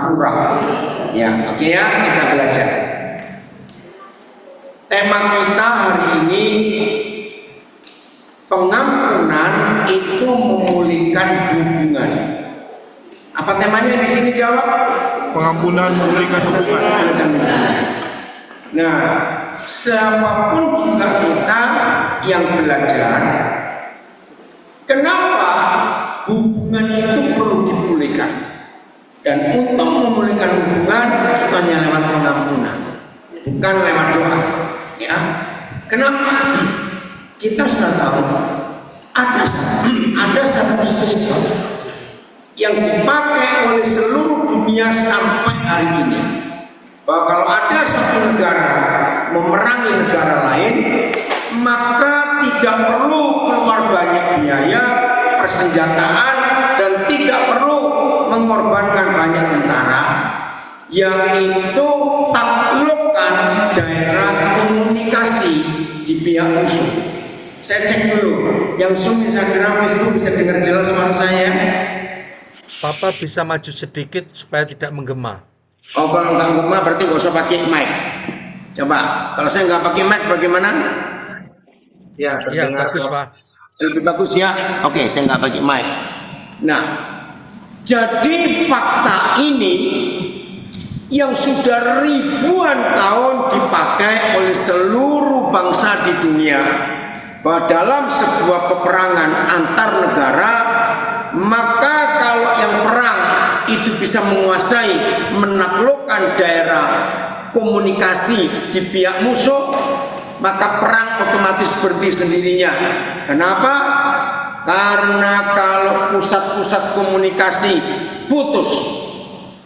pura-pura. Ya, oke ya, kita belajar. Tema kita hari ini, pengampunan itu memulihkan hubungan. Apa temanya di sini, jawab? Pengampunan memulihkan hubungan. Nah, siapapun juga kita yang belajar, kenapa hubungan itu perlu dipulihkan? Dan untuk memulihkan hubungan itu hanya lewat pengampunan, bukan lewat doa. Ya, kenapa? Kita sudah tahu ada satu sistem yang dipakai oleh seluruh dunia sampai hari ini, bahwa kalau ada satu negara memerangi negara lain, maka tidak perlu keluar banyak biaya persenjataan dan tidak perlu mengorbankan banyak tentara, yang itu taklukkan daerah komunikasi di pihak musuh. Saya cek dulu, yang Zoom Instagram Facebook bisa dengar jelas suara saya? Papa bisa maju sedikit supaya tidak menggema. Oh, kalau nggak menggema berarti nggak usah pakai mic. Coba, kalau saya nggak pakai mic bagaimana? Ya, bagus Pak. Lebih bagus ya. Oke, saya nggak pakai mic. Nah, jadi fakta ini yang sudah ribuan tahun dipakai oleh seluruh bangsa di dunia, bahwa dalam sebuah peperangan antar negara, maka kalau yang perang itu bisa menguasai, menaklukkan daerah komunikasi di pihak musuh, maka perang otomatis berhenti sendirinya. Kenapa? Karena kalau pusat-pusat komunikasi putus,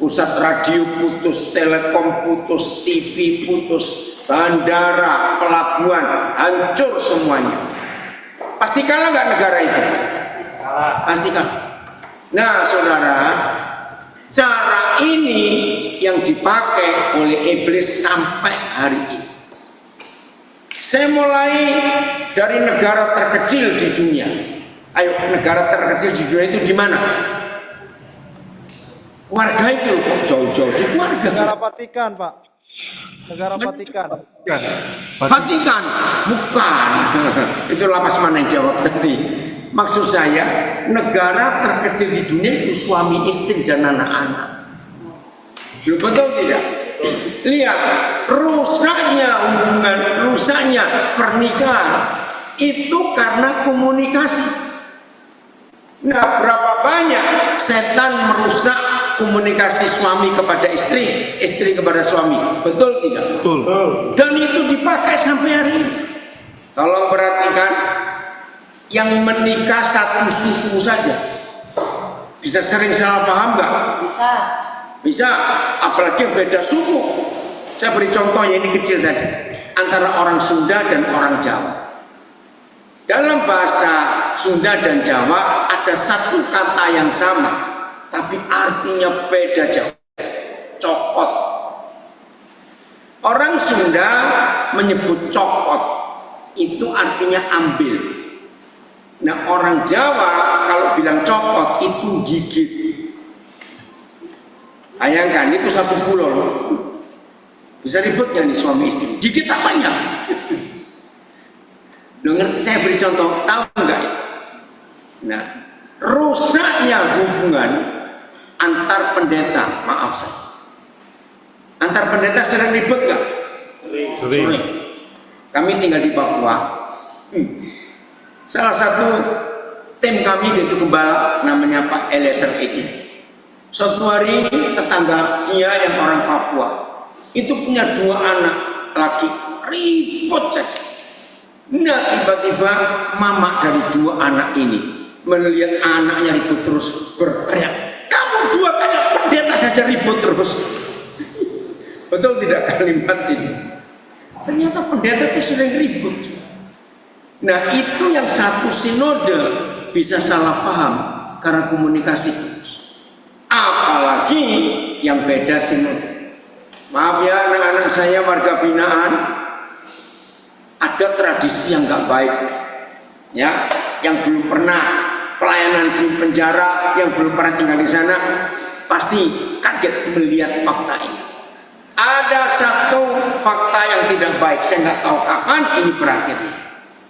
pusat radio putus, telekom putus, TV putus, bandara, pelabuhan, hancur semuanya. Pasti kalah nggak negara itu? Pasti kalah. Nah, saudara, cara ini yang dipakai oleh iblis sampai hari ini. Saya mulai dari negara terkecil di dunia. Ayo, negara terkecil di dunia itu di mana? Warga itu kok jauh-jauh di warga. Negara Vatikan, Pak. Negara Vatikan. Vatikan, bukan. Itu lapas mana yang jawab tadi? Maksud saya, negara terkecil di dunia itu suami istri dan anak-anak. Betul tidak? Lihat, rusaknya hubungan, rusaknya pernikahan itu karena komunikasi. Nah, berapa banyak setan merusak komunikasi suami kepada istri, istri kepada suami. Betul tidak? Betul. Dan itu dipakai sampai hari ini. Tolong perhatikan, yang menikah satu suku saja bisa sering salah paham nggak? Bisa, apalagi yang beda suku. Saya beri contohnya, ini kecil saja, antara orang Sunda dan orang Jawa. Dalam bahasa Sunda dan Jawa ada satu kata yang sama, tapi artinya beda jauh. Cokot. Orang Sunda menyebut cokot, itu artinya ambil. Nah, orang Jawa kalau bilang cokot itu gigit. Bayangkan, itu satu pulau. Bisa ribut gak nih suami istri? Gigit apanya? Dengar, saya beri contoh, tahu nggak? Nah, rusaknya hubungan antar pendeta, maaf saya, antar pendeta sering ribut nggak? Sering. Kami tinggal di Papua. Salah satu tim kami di Gembala namanya Pak Eliezer ini. Suatu hari tetangga dia yang orang Papua itu punya 2 anak laki, ribut saja. Nah, tiba-tiba mama dari 2 anak ini melihat anaknya ribut terus, berteriak, "Kamu 2 kayak pendeta saja ribut terus." Betul tidak kalimat ini? Ternyata pendeta itu sering ribut. Nah, itu yang satu sinode bisa salah paham karena komunikasi putus. Apalagi yang beda sinode. Maaf ya anak-anak saya warga binaan, ada tradisi yang nggak baik, ya, yang belum pernah pelayanan di penjara, yang belum pernah tinggal di sana, pasti kaget melihat fakta ini. Ada satu fakta yang tidak baik, saya nggak tahu kapan ini berakhirnya.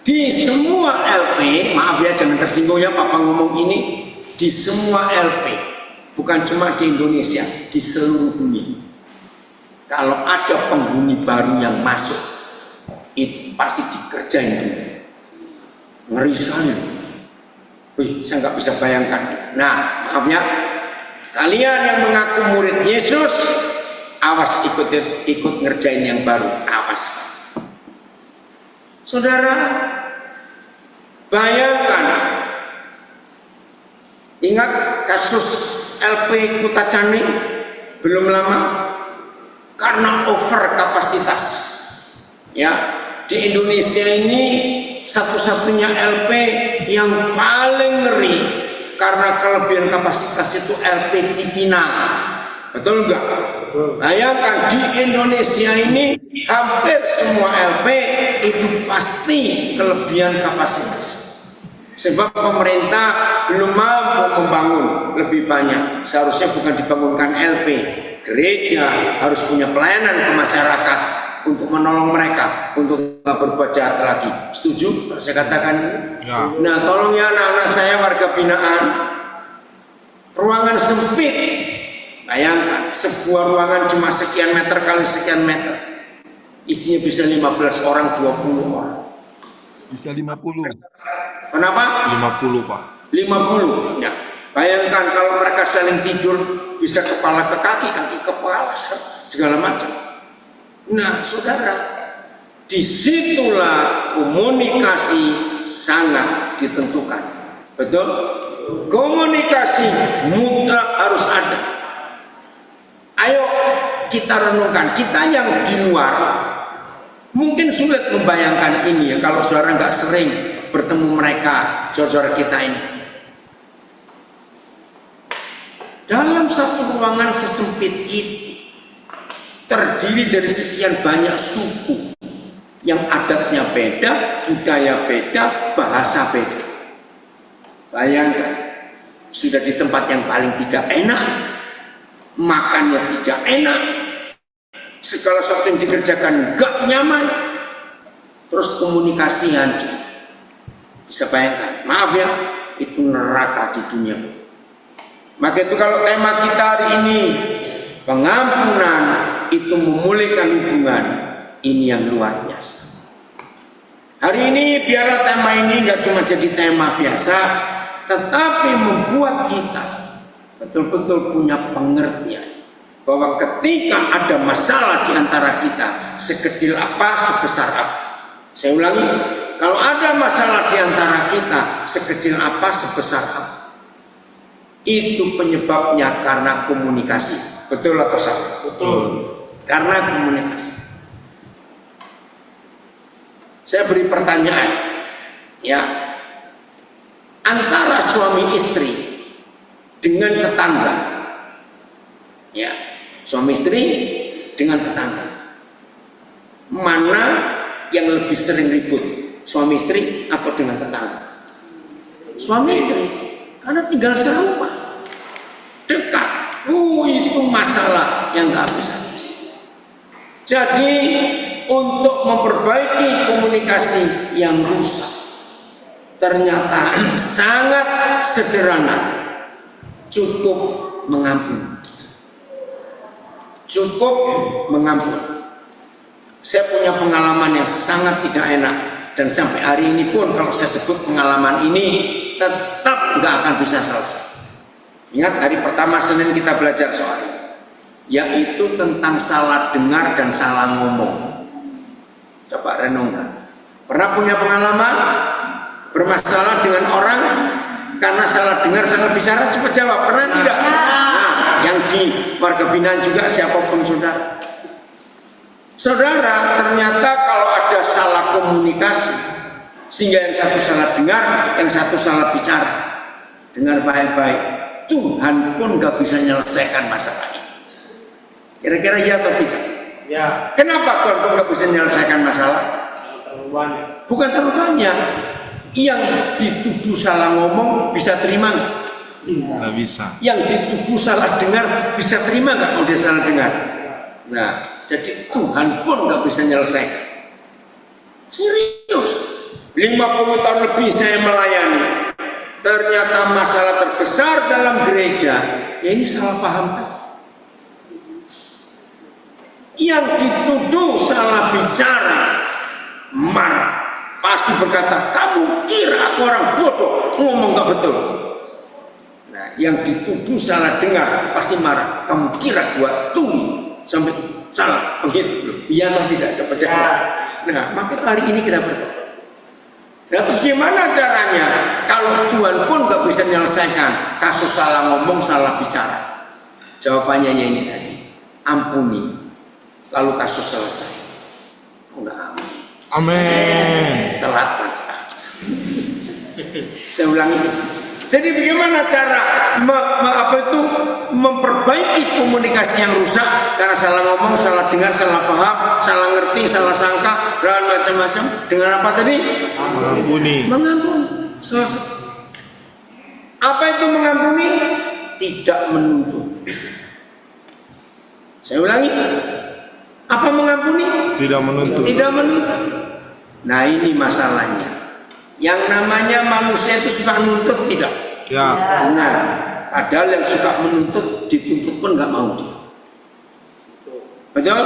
Di semua LP, maaf ya jangan tersinggung ya Papa ngomong ini, di semua LP, bukan cuma di Indonesia, di seluruh dunia. Kalau ada penghuni baru yang masuk, itu pasti dikerjain dulu. Ngeri sekali. Wih, saya nggak bisa bayangkan. Nah, maaf ya, kalian yang mengaku murid Yesus, awas ikut ngerjain yang baru, awas. Saudara, bayangkan, ingat kasus LP Kutacani belum lama karena over kapasitas. Ya, di Indonesia ini satu-satunya LP yang paling ngeri karena kelebihan kapasitas itu LP Cipinang. Betul enggak? Bayangkan di Indonesia ini hampir semua LP itu pasti kelebihan kapasitas. Sebab pemerintah belum mampu membangun lebih banyak. Seharusnya bukan dibangunkan LP. Gereja harus punya pelayanan ke masyarakat untuk menolong mereka untuk nggak berbuat jahat lagi. Setuju? Saya katakan. Ya. Nah, tolong ya anak-anak saya warga binaan. Ruangan sempit. Bayangkan, sebuah ruangan cuma sekian meter kali sekian meter. Isinya bisa 15 orang, 20 orang. Bisa 50. Kenapa? 50, Pak. 50. Ya. Bayangkan kalau mereka saling tidur, bisa kepala ke kaki, kaki ke kepala, segala macam. Nah, saudara, disitulah komunikasi sangat ditentukan. Betul? Komunikasi mutlak harus ada. Ayo kita renungkan, kita yang di luar mungkin sulit membayangkan ini ya kalau saudara nggak sering bertemu mereka, saudara kita ini. Dalam satu ruangan sesempit itu terdiri dari sekian banyak suku yang adatnya beda, budaya beda, bahasa beda. Bayangkan, sudah di tempat yang paling tidak enak, makannya tidak enak, segala sesuatu yang dikerjakan gak nyaman, terus komunikasi hancur. Bisa bayangkan, maaf ya, itu neraka di dunia. Maka itu kalau tema kita hari ini pengampunan itu memulihkan hubungan, ini yang luar biasa. Hari ini biarlah tema ini gak cuma jadi tema biasa, tetapi membuat kita betul-betul punya pengertian bahwa ketika ada masalah di antara kita, sekecil apa, sebesar apa. Saya ulangi, kalau ada masalah di antara kita, sekecil apa, sebesar apa, itu penyebabnya karena komunikasi. Betul atau salah? Betul. Karena komunikasi. Saya beri pertanyaan, ya, antara suami istri dengan tetangga, ya, suami istri dengan tetangga, mana yang lebih sering ribut, suami istri atau dengan tetangga? Suami istri, karena tinggal serumah, dekat. Itu masalah yang nggak bisa. Jadi untuk memperbaiki komunikasi yang rusak, ternyata sangat sederhana. Cukup mengampuni. Cukup mengampuni. Saya punya pengalaman yang sangat tidak enak, dan sampai hari ini pun kalau saya sebut pengalaman ini tetap nggak akan bisa selesai. Ingat hari pertama Senin kita belajar soal ini, yaitu tentang salah dengar dan salah ngomong. Coba renungkan. Pernah punya pengalaman bermasalah dengan orang karena salah dengar, salah bicara? Cepat jawab, pernah tidak? Nah, yang di warga binaan juga siapapun saudara. Saudara, ternyata kalau ada salah komunikasi sehingga yang satu salah dengar, yang satu salah bicara, dengar baik-baik, Tuhan pun gak bisa menyelesaikan masalah ini. Kira-kira ya atau tidak? Ya. Kenapa Tuhan pun gak bisa menyelesaikan masalah? Terlalu banyak. Bukan terlalu banyak. Yang dituduh salah ngomong bisa terima nggak? Nggak bisa. Yang dituduh salah dengar bisa terima nggak kalau dia salah dengar? Nah, jadi Tuhan pun nggak bisa nyelesaikan. Serius. 50 tahun lebih saya melayani. Ternyata masalah terbesar dalam gereja, ya ini salah paham tadi. Yang dituduh salah bicara, marah, pasti berkata, kamu kira aku orang bodoh, ngomong gak betul. Nah, yang dituduh salah dengar, pasti marah, kamu kira gua tuli sampai salah, begitu. Iya atau tidak? Coba jawab. Nah, maka hari ini kita bertobat. Nah, terus gimana caranya? Kalau Tuhan pun gak bisa menyelesaikan kasus salah ngomong, salah bicara. Jawabannya ini tadi, ampuni. Lalu kasus selesai. Enggak amin. Amin. Telat kita. Saya ulangi. Jadi bagaimana cara memperbaiki komunikasi yang rusak karena salah ngomong, salah dengar, salah paham, salah ngerti, salah sangka, dan macam-macam. Dengan apa tadi? Mengampuni. Mengampuni. Selesai. Apa itu mengampuni? Tidak menuntut. Saya ulangi. Apa mengampuni? Tidak menuntut. Tidak menuntut. Nah, ini masalahnya. Yang namanya manusia itu suka menuntut tidak? Ya. Nah, padahal yang suka menuntut dituntut pun nggak mau dia. Betul?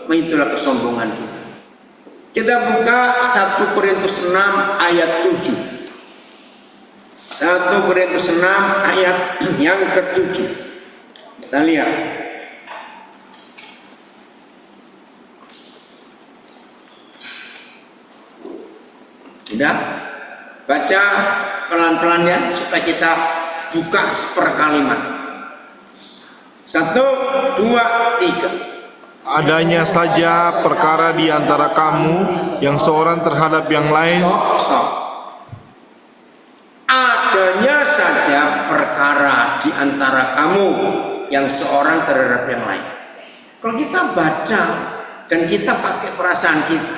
Nah, itulah kesombongan kita. Kita buka 1 Korintus 6 ayat 7. 1 Korintus 6 ayat yang ke-7. Kita lihat. Sudah? Baca pelan-pelan ya supaya kita buka per kalimat. 1, 2, 3. Adanya saja perkara di antara kamu yang seorang terhadap yang lain. Stop. Adanya saja perkara di antara kamu yang seorang terhadap yang lain. Kalau kita baca dan kita pakai perasaan kita,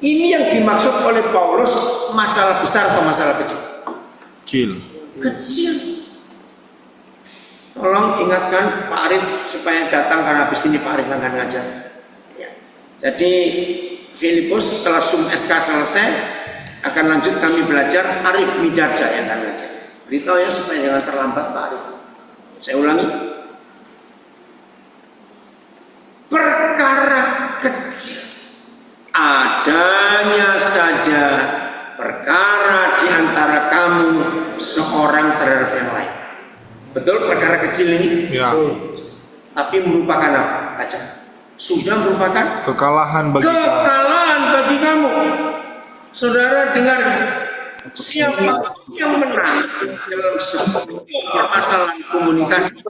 ini yang dimaksud oleh Paulus masalah besar atau masalah kecil? Kecil. Kecil. Tolong ingatkan Pak Arif supaya datang karena habis ini Pak Arif akan ngajar. Ya. Jadi Filipus setelah Sum SK selesai akan lanjut kami belajar Arif Mijarja yang akan ngajar. Beritahu ya supaya jangan terlambat Pak Arif. Saya ulangi. Perkara kecil. Adanya saja perkara di antara kamu seorang terhadap yang lain. Betul perkara kecil ini? Ya. Tapi merupakan apa? Baca. Sudah merupakan Kekalahan bagi kamu. kekalahan bagi kamu. Saudara dengar, siapa yang menang dalam sebuah permasalahan komunikasi?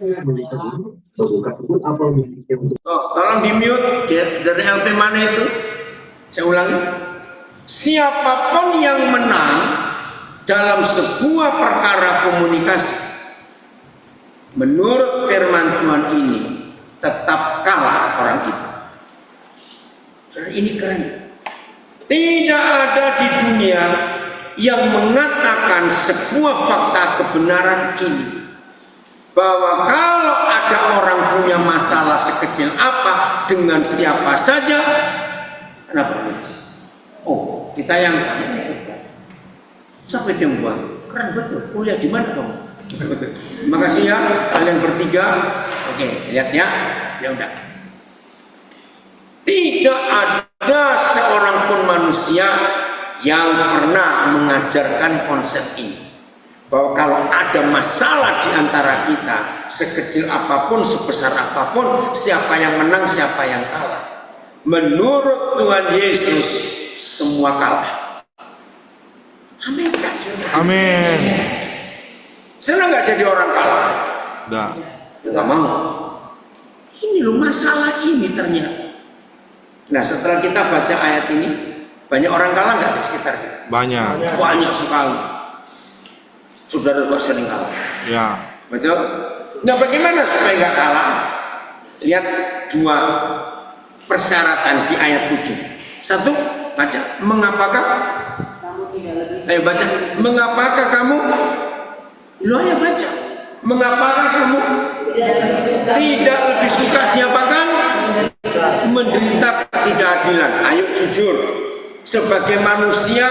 Oh, tolong di mute dari LP mana itu? Saya ulangi. Siapapun yang menang dalam sebuah perkara komunikasi, menurut firman Tuhan ini tetap kalah orang itu. Ini keren. Tidak ada di dunia yang mengatakan sebuah fakta kebenaran ini, bahwa kalau ada orang punya masalah sekecil apa dengan siapa saja, kenapa? Oh, ditayangkan. Siapa itu yang buat? Keren betul. Kuliah di mana kamu? Terima kasih ya kalian bertiga. Oke, lihat ya. Ya udah. Tidak ada seorang pun manusia yang pernah mengajarkan konsep ini, bahwa kalau ada masalah di antara kita, sekecil apapun, sebesar apapun, siapa yang menang, siapa yang kalah. Menurut Tuhan Yesus, semua kalah. Amin. Amin. Senang nggak jadi orang kalah? Dah. Nggak mau. Ini loh masalah ini ternyata. Nah, setelah kita baca ayat ini, banyak orang kalah nggak di sekitar kita? Banyak. Banyak sekali. Saudara gua sering kalah. Ya. Betul? Nah, bagaimana supaya nggak kalah? Lihat dua persyaratan di ayat 7. Satu, baca. Mengapakah? Ayo baca. Mengapakah kamu Lo ya baca. Mengapakah kamu tidak lebih suka diapakan? Menderita ketidakadilan. Ayo jujur. Sebagai manusia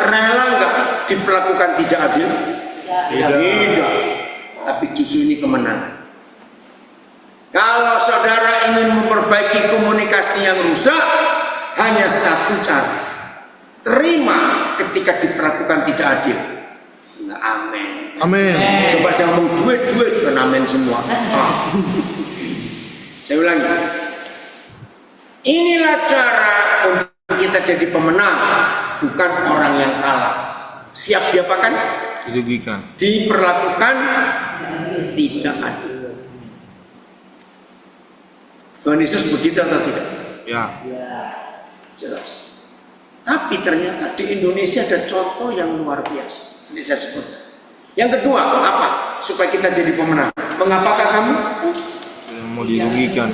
rela nggak diperlakukan tidak adil? Tidak. Tapi justru ini kemenangan. Kalau saudara ingin memperbaiki komunikasi yang rusak, hanya satu cara. Terima ketika diperlakukan tidak adil. Enggak, amin. Amin. Coba saya ngomong duit kan amin semua. Saya ulangi. Inilah cara untuk kita jadi pemenang, bukan orang yang kalah. Siap diapakan? Dirugikan. Diperlakukan tidak adil. Tuhan Yesus begitu atau tidak? Ya. Jelas. Tapi ternyata di Indonesia ada contoh yang luar biasa. Ini saya sebut. Yang kedua, apa? Supaya kita jadi pemenang. Mengapakah kamu? Yang mau dirugikan.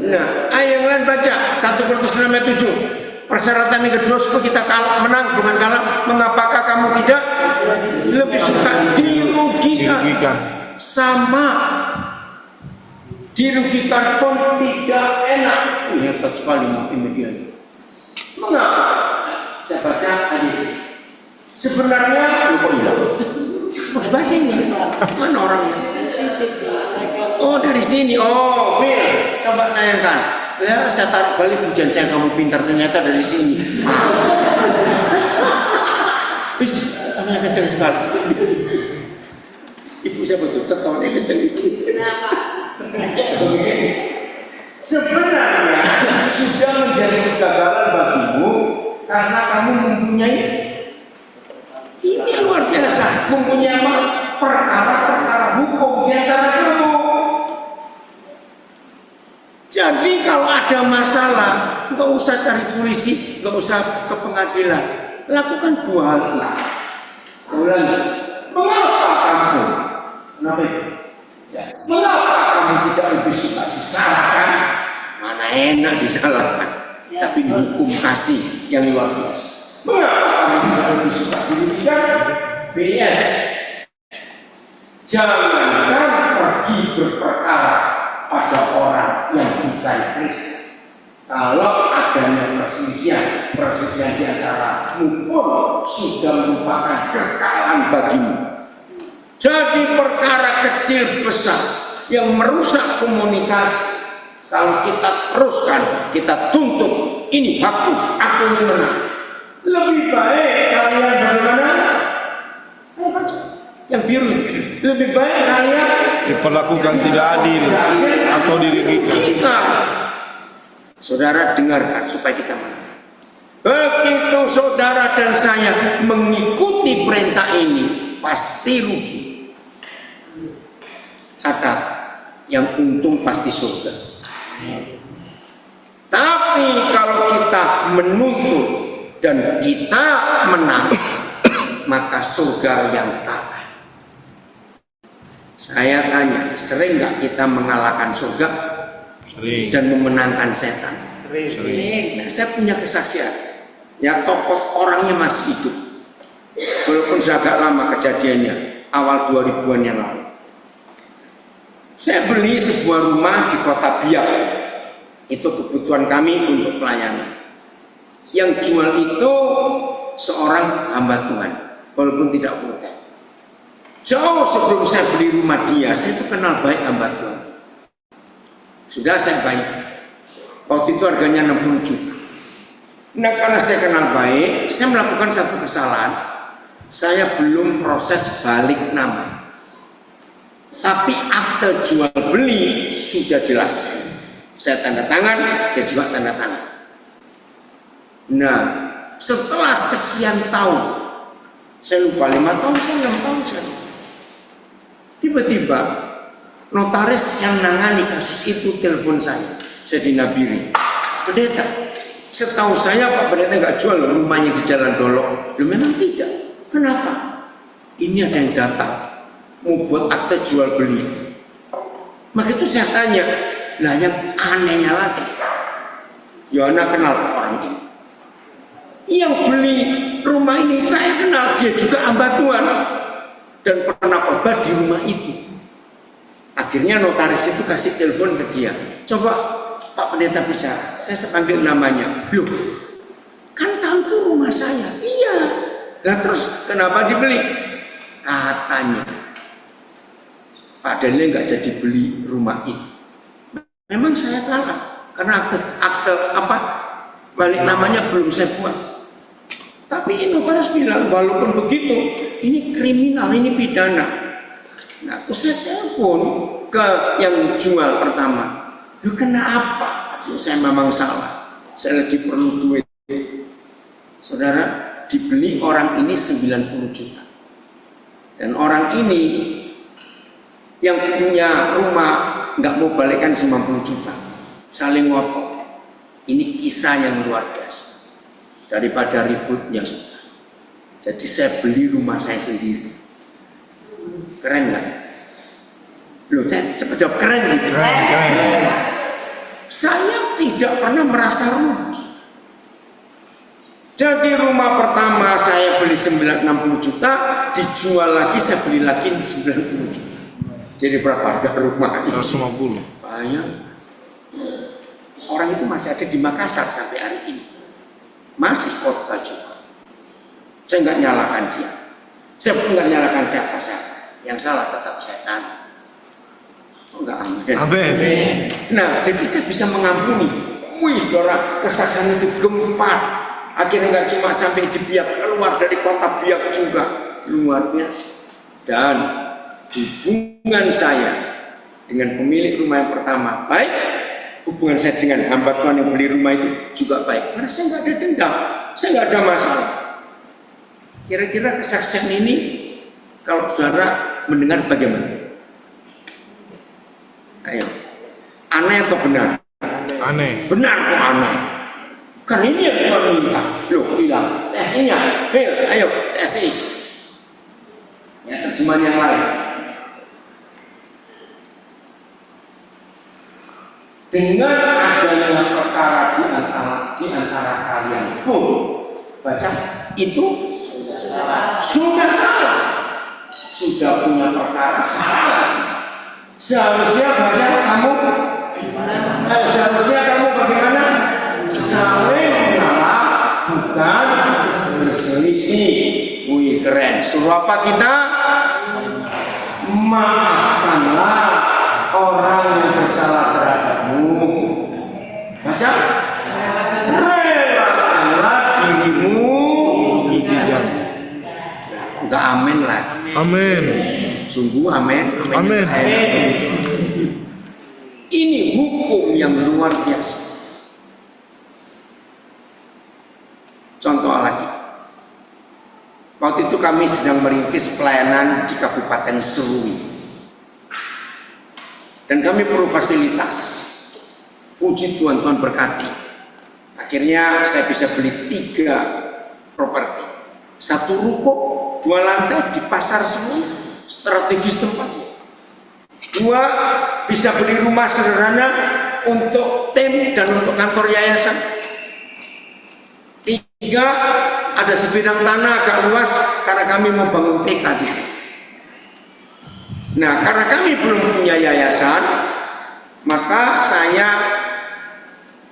Nah, ayat yang lain baca 1 Korintus 6 ayat 7. Persyaratan yang kedua supaya kita menang, bukan kalah. Mengapakah kamu tidak lebih suka dirugikan? Sama. Dirugikan pun tidak enak. Ini hebat sekali multimedia ini. Mengapa? Saya baca tadi. Sebenarnya lupa hilang. Baca ini. Mana orangnya? Oh, dari sini. Oh, Phil. Coba tayangkan. Ya, saya tarik balik pujian saya, kamu pintar ternyata dari sini. Tertawanya kencang sekali. Ibu saya betul tertawanya kencang itu. Sebenarnya sudah menjadi kegagalan bagimu karena kamu mempunyai ini luar biasa, mempunyai perkara-perkara hukum di antara kamu. Jadi kalau ada masalah, nggak usah cari polisi, nggak usah ke pengadilan, lakukan dua hal. Ulangi, mengapa kamu? Kenapa? Mengapa kamu tidak lebih suka disalahkan? Mana enak disalahkan, tapi dihukum kasih yang luar biasa. Mengapa kamu tidak lebih suka dirugikan? BS, jangankan pergi berperkara pada orang yang bukan Kristen. Kalau adanya perselisihan di antara pun sudah merupakan kekalahan bagimu. Jadi perkara kecil besar yang merusak komunikasi, kalau kita teruskan, kita tuntut, ini hakku, aku ini menang. Lebih baik kalian bagaimana? Yang biru, lebih baik kalian Diperlakukan tidak adil atau dirugikan. Saudara dengarkan supaya kita menang. Begitu saudara dan saya mengikuti perintah ini, pasti rugi. Catat, yang untung pasti surga. Tapi kalau kita menuntut dan kita menang, maka surga yang kalah. Saya tanya, sering nggak kita mengalahkan surga? Sering. Dan memenangkan setan? Sering. Nah, saya punya kesaksian. Ya, tokoh orangnya masih hidup. Walaupun sudah agak lama kejadiannya, awal 2000-an yang lalu. Saya beli sebuah rumah di kota Biak. Itu kebutuhan kami untuk pelayanan. Yang jual itu seorang hamba Tuhan, walaupun tidak full time. Jauh sebelum saya beli rumah dia, saya itu kenal baik hamba Tuhan. Sudah saya bayar. Waktu itu harganya 60 juta. Nah, karena saya kenal baik, saya melakukan satu kesalahan. Saya belum proses balik nama. Tapi akte jual beli sudah jelas. Saya tanda tangan, dia juga tanda tangan. Nah, setelah sekian tahun, saya lupa 5 tahun atau 6 tahun saya. Tiba-tiba notaris yang nangani kasus itu telepon saya di Nabiri. Pendeta, setahu saya Pak Pendeta nggak jual rumahnya di Jalan Dolok. Loh, memang tidak. Kenapa? Ini ada yang datang mau buat akte jual beli. Maka itu saya tanya, lah yang anehnya lagi, Yohana kenal orang ini. Yang beli rumah ini saya kenal, dia juga hamba Tuhan. dan pernah khotbah di rumah itu. Akhirnya notaris itu kasih telepon ke dia, coba Pak Pendeta bicara, saya ambil namanya. Loh, kan tahu itu rumah saya. Iya. Nah terus kenapa dibeli? Katanya Pak Daniel nggak jadi beli rumah itu. Memang saya kalah karena akte apa balik namanya belum saya buat. Tapi notaris bilang walaupun begitu ini kriminal, ini pidana. Nah terus saya telepon ke yang jual pertama. Lu kenapa? Aduh saya memang salah. Saya lagi perlu duit. Saudara, dibeli orang ini 90 juta. Dan orang ini yang punya rumah nggak mau balikan 90 juta. Saling ngotot. Ini kisah yang luar biasa. Daripada ributnya sudah. Jadi saya beli rumah saya sendiri. Keren nggak? Loh, saya cepat jawab keren gitu. Keren. Saya tidak pernah merasa rugi. Jadi rumah pertama saya beli 60 juta, dijual lagi saya beli lagi 90 juta. Jadi berapa harga rumah ini? 150. Banyak. Orang itu masih ada di Makassar sampai hari ini. Masih kota juga. Saya nggak nyalakan dia. Saya pun nggak nyalakan siapa-siapa. Yang salah tetap setan. Oh enggak, amin. Amin. Nah, jadi saya bisa mengampuni. Wih, saudara, kesaksian itu gempar. Akhirnya nggak cuma sampai di Biak, keluar dari kota Biak juga. Luar biasa. Dan hubungan saya dengan pemilik rumah yang pertama baik, hubungan saya dengan hamba Tuhan yang beli rumah itu juga baik. Karena saya nggak ada dendam, saya nggak ada masalah. Kira-kira kesaksian ini kalau saudara mendengar bagaimana? Ayo, aneh atau benar? Aneh. Benar kok aneh. Kan ini yang Tuhan minta. Loh, bilang TSI-nya, fail. Ayo, TSI. Ya, terjemahan yang lain. Dengan adanya perkara di antara kalian pun, baca itu sudah salah, sudah punya perkara salah. Seharusnya baca kamu, seharusnya kamu bagaimana? Saling mengalah, bukan berselisih. Wih keren. Suruh apa kita? Maafkanlah orang yang bersalah terhadapmu. Baca. Relakanlah dirimu hidup. Enggak amin lah. Amin. Sungguh amin. Amin. Ini hukum yang luar biasa. Contoh lagi, waktu itu kami sedang merintis pelayanan di Kabupaten Serui, dan kami perlu fasilitas. Puji Tuhan, Tuhan berkati. Akhirnya saya bisa beli 3 properti, 1 ruko, 2 lantai di pasar Serui, strategis tempatnya. 2 bisa beli rumah sederhana untuk tim dan untuk kantor yayasan. 3 ada sebidang tanah agak luas karena kami mau bangun TK di sini. Nah, karena kami belum punya yayasan, maka saya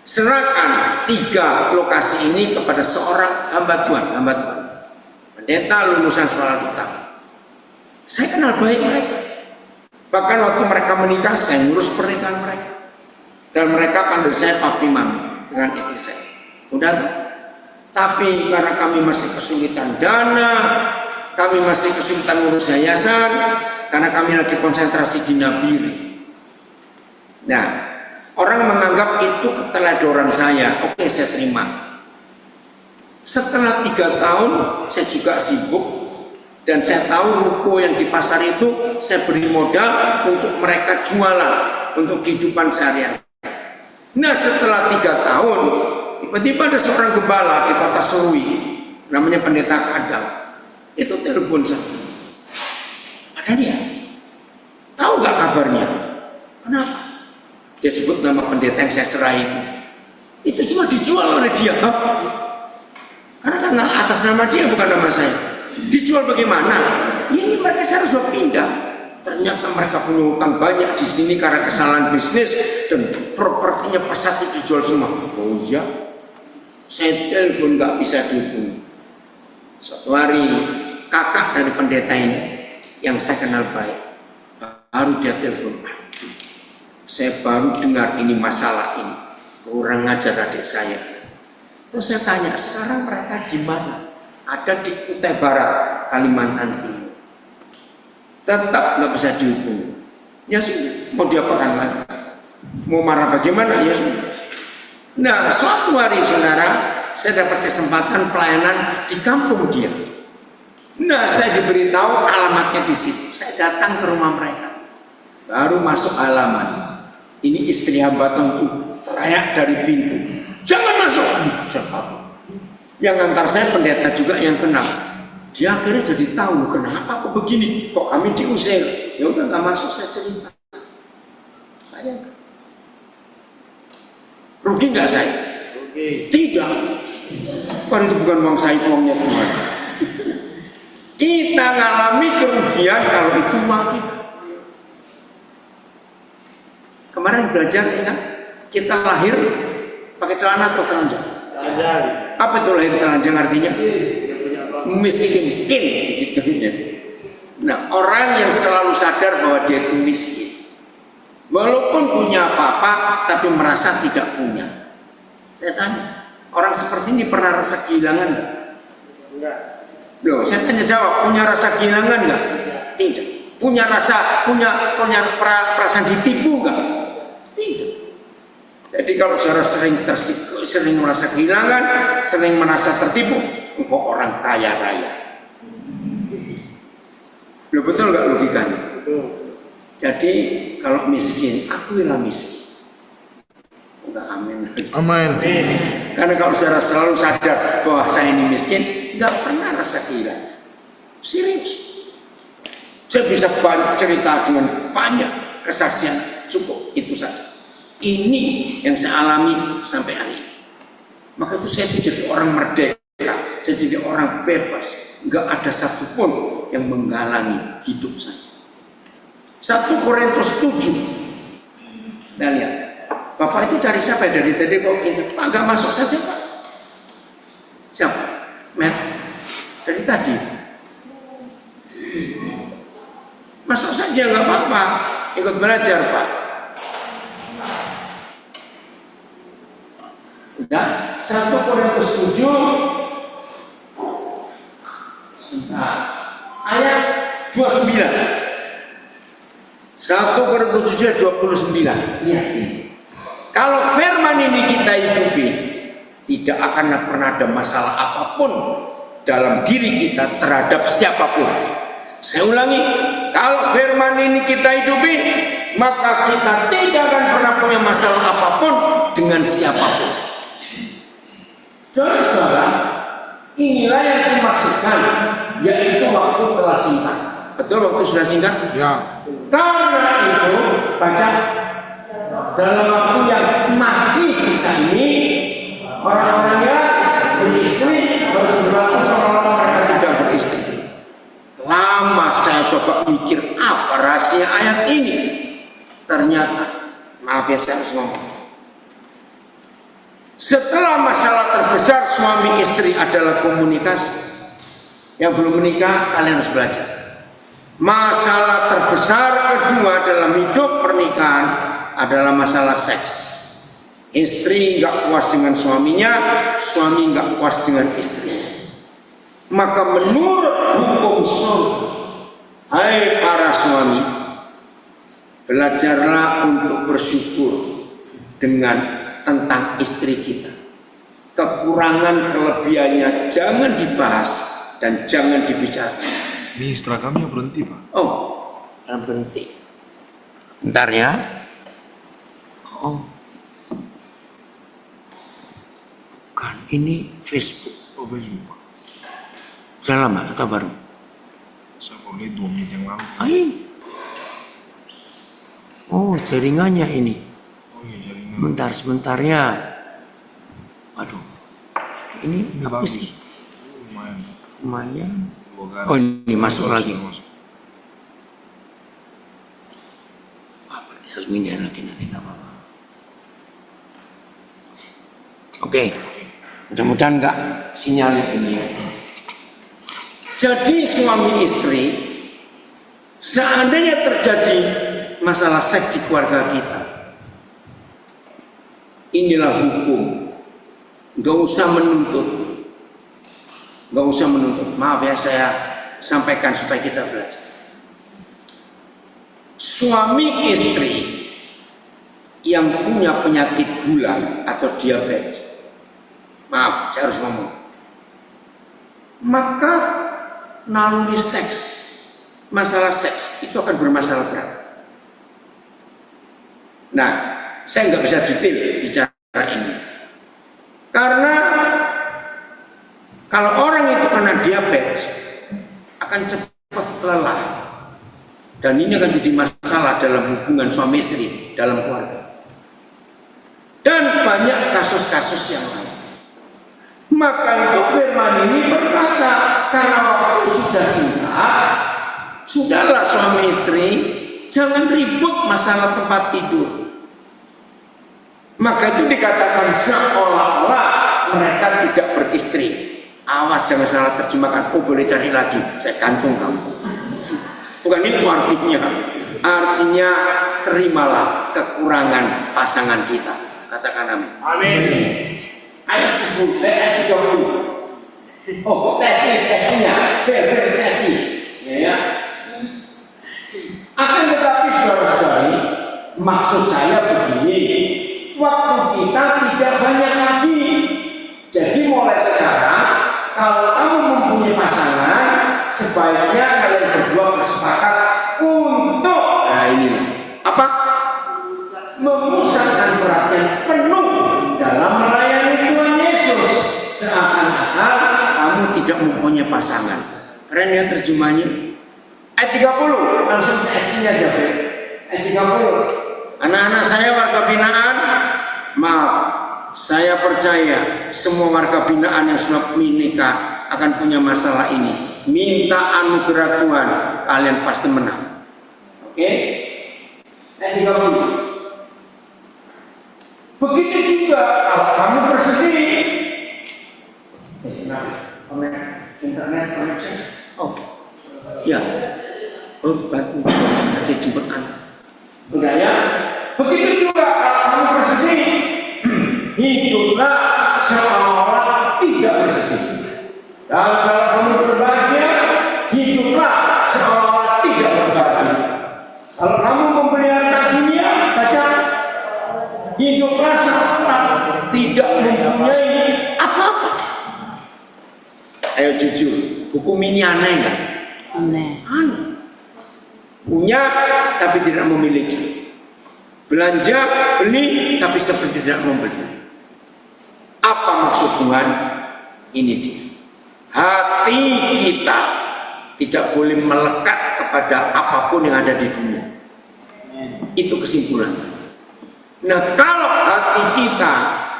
serahkan 3 lokasi ini kepada seorang hamba Tuhan, pendeta lulusan sekolah Alkitab. Saya kenal baik mereka. Bahkan waktu mereka menikah, saya ngurus pernikahan mereka. Dan mereka panggil saya papi mami dengan istri saya. Udah tuh. Tapi karena kami masih kesulitan dana, kami masih kesulitan ngurus yayasan, karena kami lagi konsentrasi di Nabiri. Nah, orang menganggap itu keteledoran saya. Oke, saya terima. Setelah 3 tahun, saya juga sibuk, dan saya tahu ruko yang di pasar itu saya beri modal untuk mereka jualan untuk kehidupan sehari-hari. Nah, setelah 3 tahun, tiba-tiba ada seorang gembala di kota Serui, namanya Pendeta Kadang. Itu telepon saya. Ada dia. Tahu nggak kabarnya? Kenapa? Dia sebut nama pendeta yang saya serai itu. Itu semua dijual oleh dia. Hah? Karena kan atas nama dia bukan nama saya. Dijual bagaimana? ini mereka seharusnya pindah. Ternyata mereka punya utang banyak di sini karena kesalahan bisnis dan propertinya pesat itu dijual semua. Oh iya, saya telepon nggak bisa dihubungi. Suatu hari kakak dari pendeta ini yang saya kenal baik, baru dia telepon. Saya baru dengar ini masalah ini, kurang ajar adik saya. Terus saya tanya, sekarang mereka di mana? Ada di Kutai Barat, Kalimantan Timur. Tetap nggak bisa dihubungi. Ya sudah, mau diapakan lagi? Mau marah bagaimana? Ya sudah. Nah, suatu hari saudara, saya dapat kesempatan pelayanan di kampung dia. Nah, saya diberitahu alamatnya di situ. Saya datang ke rumah mereka. Baru masuk halaman. Ini istri hamba tentu teriak dari pintu. Jangan masuk. Saya takut. Yang antar saya pendeta juga yang kenal. Dia akhirnya jadi tahu kenapa kok begini, kok kami diusir. Ya udah nggak masuk, saya cerita. Saya rugi nggak saya? Rugi. Tidak. Karena itu bukan uang saya, uangnya Tuhan. Kita ngalami kerugian kalau itu uang kita. Kemarin belajar ingat, kita lahir pakai celana atau telanjang? Telanjang. Apa itu lahir telanjang artinya? Miskin, gitu. Nah, orang yang selalu sadar bahwa dia itu miskin, walaupun punya apa-apa, tapi merasa tidak punya. Saya tanya, orang seperti ini pernah rasa kehilangan nggak? Enggak. Loh, saya tanya jawab, punya rasa kehilangan nggak? Tidak. Punya perasaan ditipu nggak? Tidak. Jadi kalau saudara sering merasa kehilangan, sering merasa tertipu, engkau orang kaya raya. Loh, betul nggak logikanya? Betul. Jadi kalau miskin, akuilah miskin. Enggak, amin. Amin. Karena kalau saudara selalu sadar bahwa saya ini miskin, nggak pernah rasa kehilangan. Serius. Saya bisa cerita dengan banyak kesaksian, cukup itu saja. Ini yang saya alami sampai hari ini. Maka itu saya jadi orang merdeka, saya jadi orang bebas. Nggak ada satupun yang menghalangi hidup saya. 1 Korintus 7. Nah lihat, Bapak itu cari siapa dari tadi kok itu? Pak nggak masuk saja Pak. Siapa? Matt? Dari tadi. Masuk saja nggak apa-apa. Ikut belajar Pak. Nah, 1 Korintus 7 ayat 29. 1 Korintus 7 ayat 29. Lihat ini. Kalau firman ini kita hidupi, tidak akan pernah ada masalah apapun dalam diri kita terhadap siapapun. Saya ulangi, kalau firman ini kita hidupi, maka kita tidak akan pernah punya masalah apapun dengan siapapun. Saudara, inilah yang dimaksudkan, yaitu waktu telah singkat. Betul, waktu sudah singkat? Ya. Karena itu, baca, dalam waktu yang masih sisa ini, orang-orangnya beristri harus berlaku seolah-olah mereka tidak beristri. Lama saya coba mikir apa rahasia ayat ini. Ternyata, maaf ya saya harus ngomong. Setelah masalah terbesar suami istri adalah komunikasi, yang belum menikah kalian harus belajar. Masalah terbesar kedua dalam hidup pernikahan adalah masalah seks. Istri nggak puas dengan suaminya, suami nggak puas dengan istri. Maka menurut hukum surga, hai para suami, belajarlah untuk bersyukur dengan tentang istri kita. Kekurangan kelebihannya jangan dibahas dan jangan dibicarakan. Ini seragamnya berhenti Pak. Oh, jangan berhenti. Bentar ya. Oh, bukan, ini Facebook. Oh, Facebook Pak. Sudah lama atau baru? Saya boleh 2 menit yang lalu. Ay. Oh, jaringannya ini. Oh iya, jaringan. Bentar sebentarnya. Waduh, ini apa bagus. sih? Lumayan. Lumayan. 2 Oh ini masuk lagi. Harus mindah lagi nanti nggak apa-apa. Oke, mudah-mudahan nggak sinyalnya ini. Jadi suami istri, seandainya terjadi masalah seks di keluarga kita, inilah hukum. Nggak usah menuntut. Nggak usah menuntut. Maaf ya, saya sampaikan supaya kita belajar. Suami istri yang punya penyakit gula atau diabetes, maaf saya harus ngomong, maka naluri seks, masalah seks itu akan bermasalah berat. Nah, saya nggak bisa detail bicara ini, karena kalau orang itu kena diabetes akan cepat lelah. Dan ini akan jadi masalah dalam hubungan suami istri, dalam keluarga. Dan banyak kasus-kasus yang lain. Maka itu firman ini berkata, karena waktu sudah singkat, sudahlah suami istri, jangan ribut masalah tempat tidur. Maka itu dikatakan seolah-olah mereka tidak beristri. Awas jangan salah terjemahkan, oh boleh cari lagi, saya gantung kamu. Bukan itu artinya. Artinya terimalah kekurangan pasangan kita. Katakan amin. Amin. Ayat 10, ayat 30. Oh, tesnya, verifikasi. Ya. Akan tetapi saudara-saudari, maksud saya begini, waktu kita tidak banyak lagi. Jadi mulai sekarang, kalau kamu mempunyai pasangan, sebaiknya kalian berdua bersepakat untuk, nah ini apa? Memusatkan perhatian penuh dalam melayani Tuhan Yesus, seakan-akan kamu tidak mempunyai pasangan. Keren ya terjemahnya. Ayat 30, langsung ke aslinya aja. Ayat 30. Anak-anak saya warga binaan, maaf, saya percaya semua warga binaan yang sudah menikah akan punya masalah ini. Minta anugerah Tuhan, kalian pasti menang. Oke? Ayat 30. Begitu juga kalau kamu bersedih. Internet connection. Oh, ya. Oh, batu. Nanti jemput anak. Enggak ya? Begitu juga kalau kamu bersedih, hiduplah seolah-olah tidak bersedih. Dan kalau kamu berbahagia, hiduplah seolah-olah tidak berbahagia. Kalau kamu memelihara dunia, baca, hiduplah seolah tidak mempunyai apa-apa. Ayo jujur, hukum ini aneh nggak? Aneh. Aneh. Punya tapi tidak memiliki. Belanja, beli tapi seperti tidak membeli. Apa maksud Tuhan? Ini dia. Hati kita tidak boleh melekat kepada apapun yang ada di dunia. Itu kesimpulan. Nah, kalau hati kita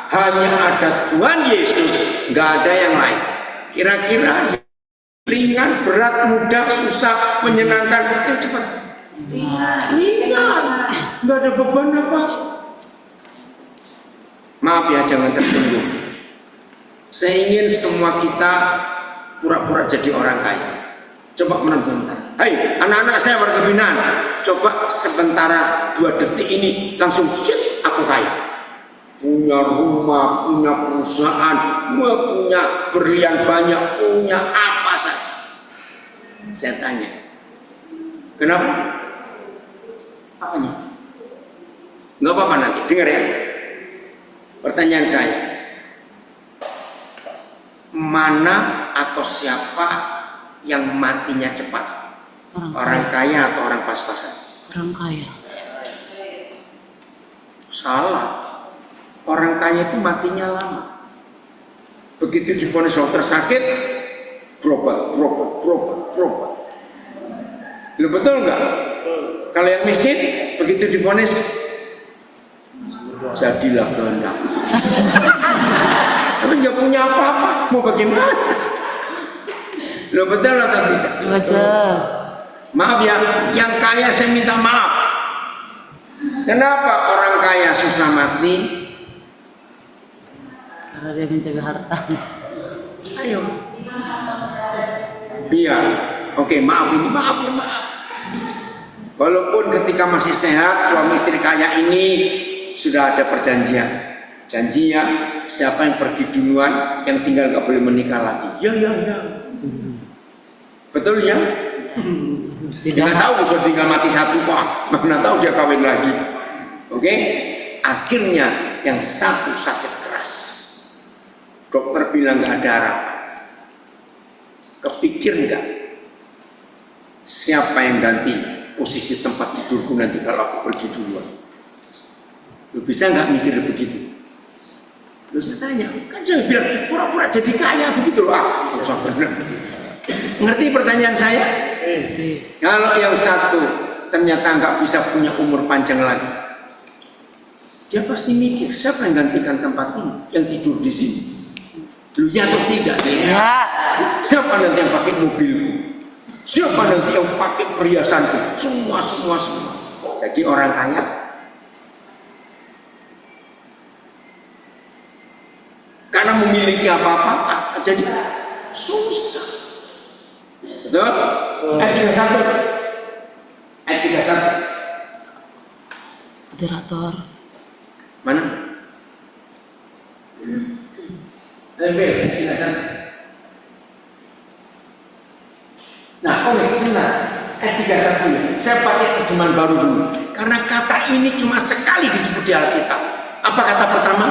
hanya ada Tuhan Yesus, nggak ada yang lain. Kira-kira ringan, berat, mudah, susah, menyenangkan, cepat. Ringan, nggak ada beban apa. Maaf ya, jangan tersinggung. Saya ingin semua kita pura-pura jadi orang kaya. Coba menonton. Hai, anak-anak saya warga binaan. Coba sementara 2 detik ini langsung shit, aku kaya. Punya rumah, punya perusahaan, punya berlian banyak, punya apa saja. Saya tanya, kenapa? Apanya? Nggak apa-apa nanti, dengar ya. Pertanyaan saya, mana atau siapa yang matinya cepat? Orang kaya atau orang pas-pasan? Orang kaya. Salah. Orang kaya itu matinya lama. Begitu divonis dokter sakit, berobat. Lu betul nggak? Kalau yang miskin, begitu divonis, jadilah kehendak. Tapi nggak punya apa-apa, mau bagaimana? Lo betul atau tidak? Betul. Maaf ya, yang kaya saya minta maaf. Kenapa orang kaya susah mati? Karena dia menjaga harta. Ayo. Biar. Oke, maaf ini, maaf. Walaupun ketika masih sehat, suami istri kaya ini sudah ada perjanjian. Janjinya, siapa yang pergi duluan, yang tinggal nggak boleh menikah lagi. Ya. Betul ya? Tidak tahu sudah tinggal mati satu, mana tahu dia kawin lagi. Oke? Akhirnya yang satu sakit keras. Dokter bilang nggak ada harapan. Kepikir nggak? Siapa yang ganti posisi tempat tidurku nanti kalau aku pergi duluan? Lu bisa nggak mikir begitu? Lu saya tanya, kan jangan bilang pura-pura jadi kaya begitu loh. Susah benar. Ngerti pertanyaan saya? Kalau yang satu ternyata nggak bisa punya umur panjang lagi, dia pasti mikir siapa yang gantikan tempat ini, yang tidur di sini. Lu ya atau tidak? Ya. Siapa nanti yang pakai mobilku? Siapa nanti yang pakai perhiasanku? Semua. Jadi orang kaya karena memiliki apa-apa, jadi susah. Betul? Ayat 31. Moderator. Mana? Ayat 31. Nah, sebentar. Ayat 31 ya. Saya pakai terjemahan baru dulu. Karena kata ini cuma sekali disebut di Alkitab. Apa kata pertama?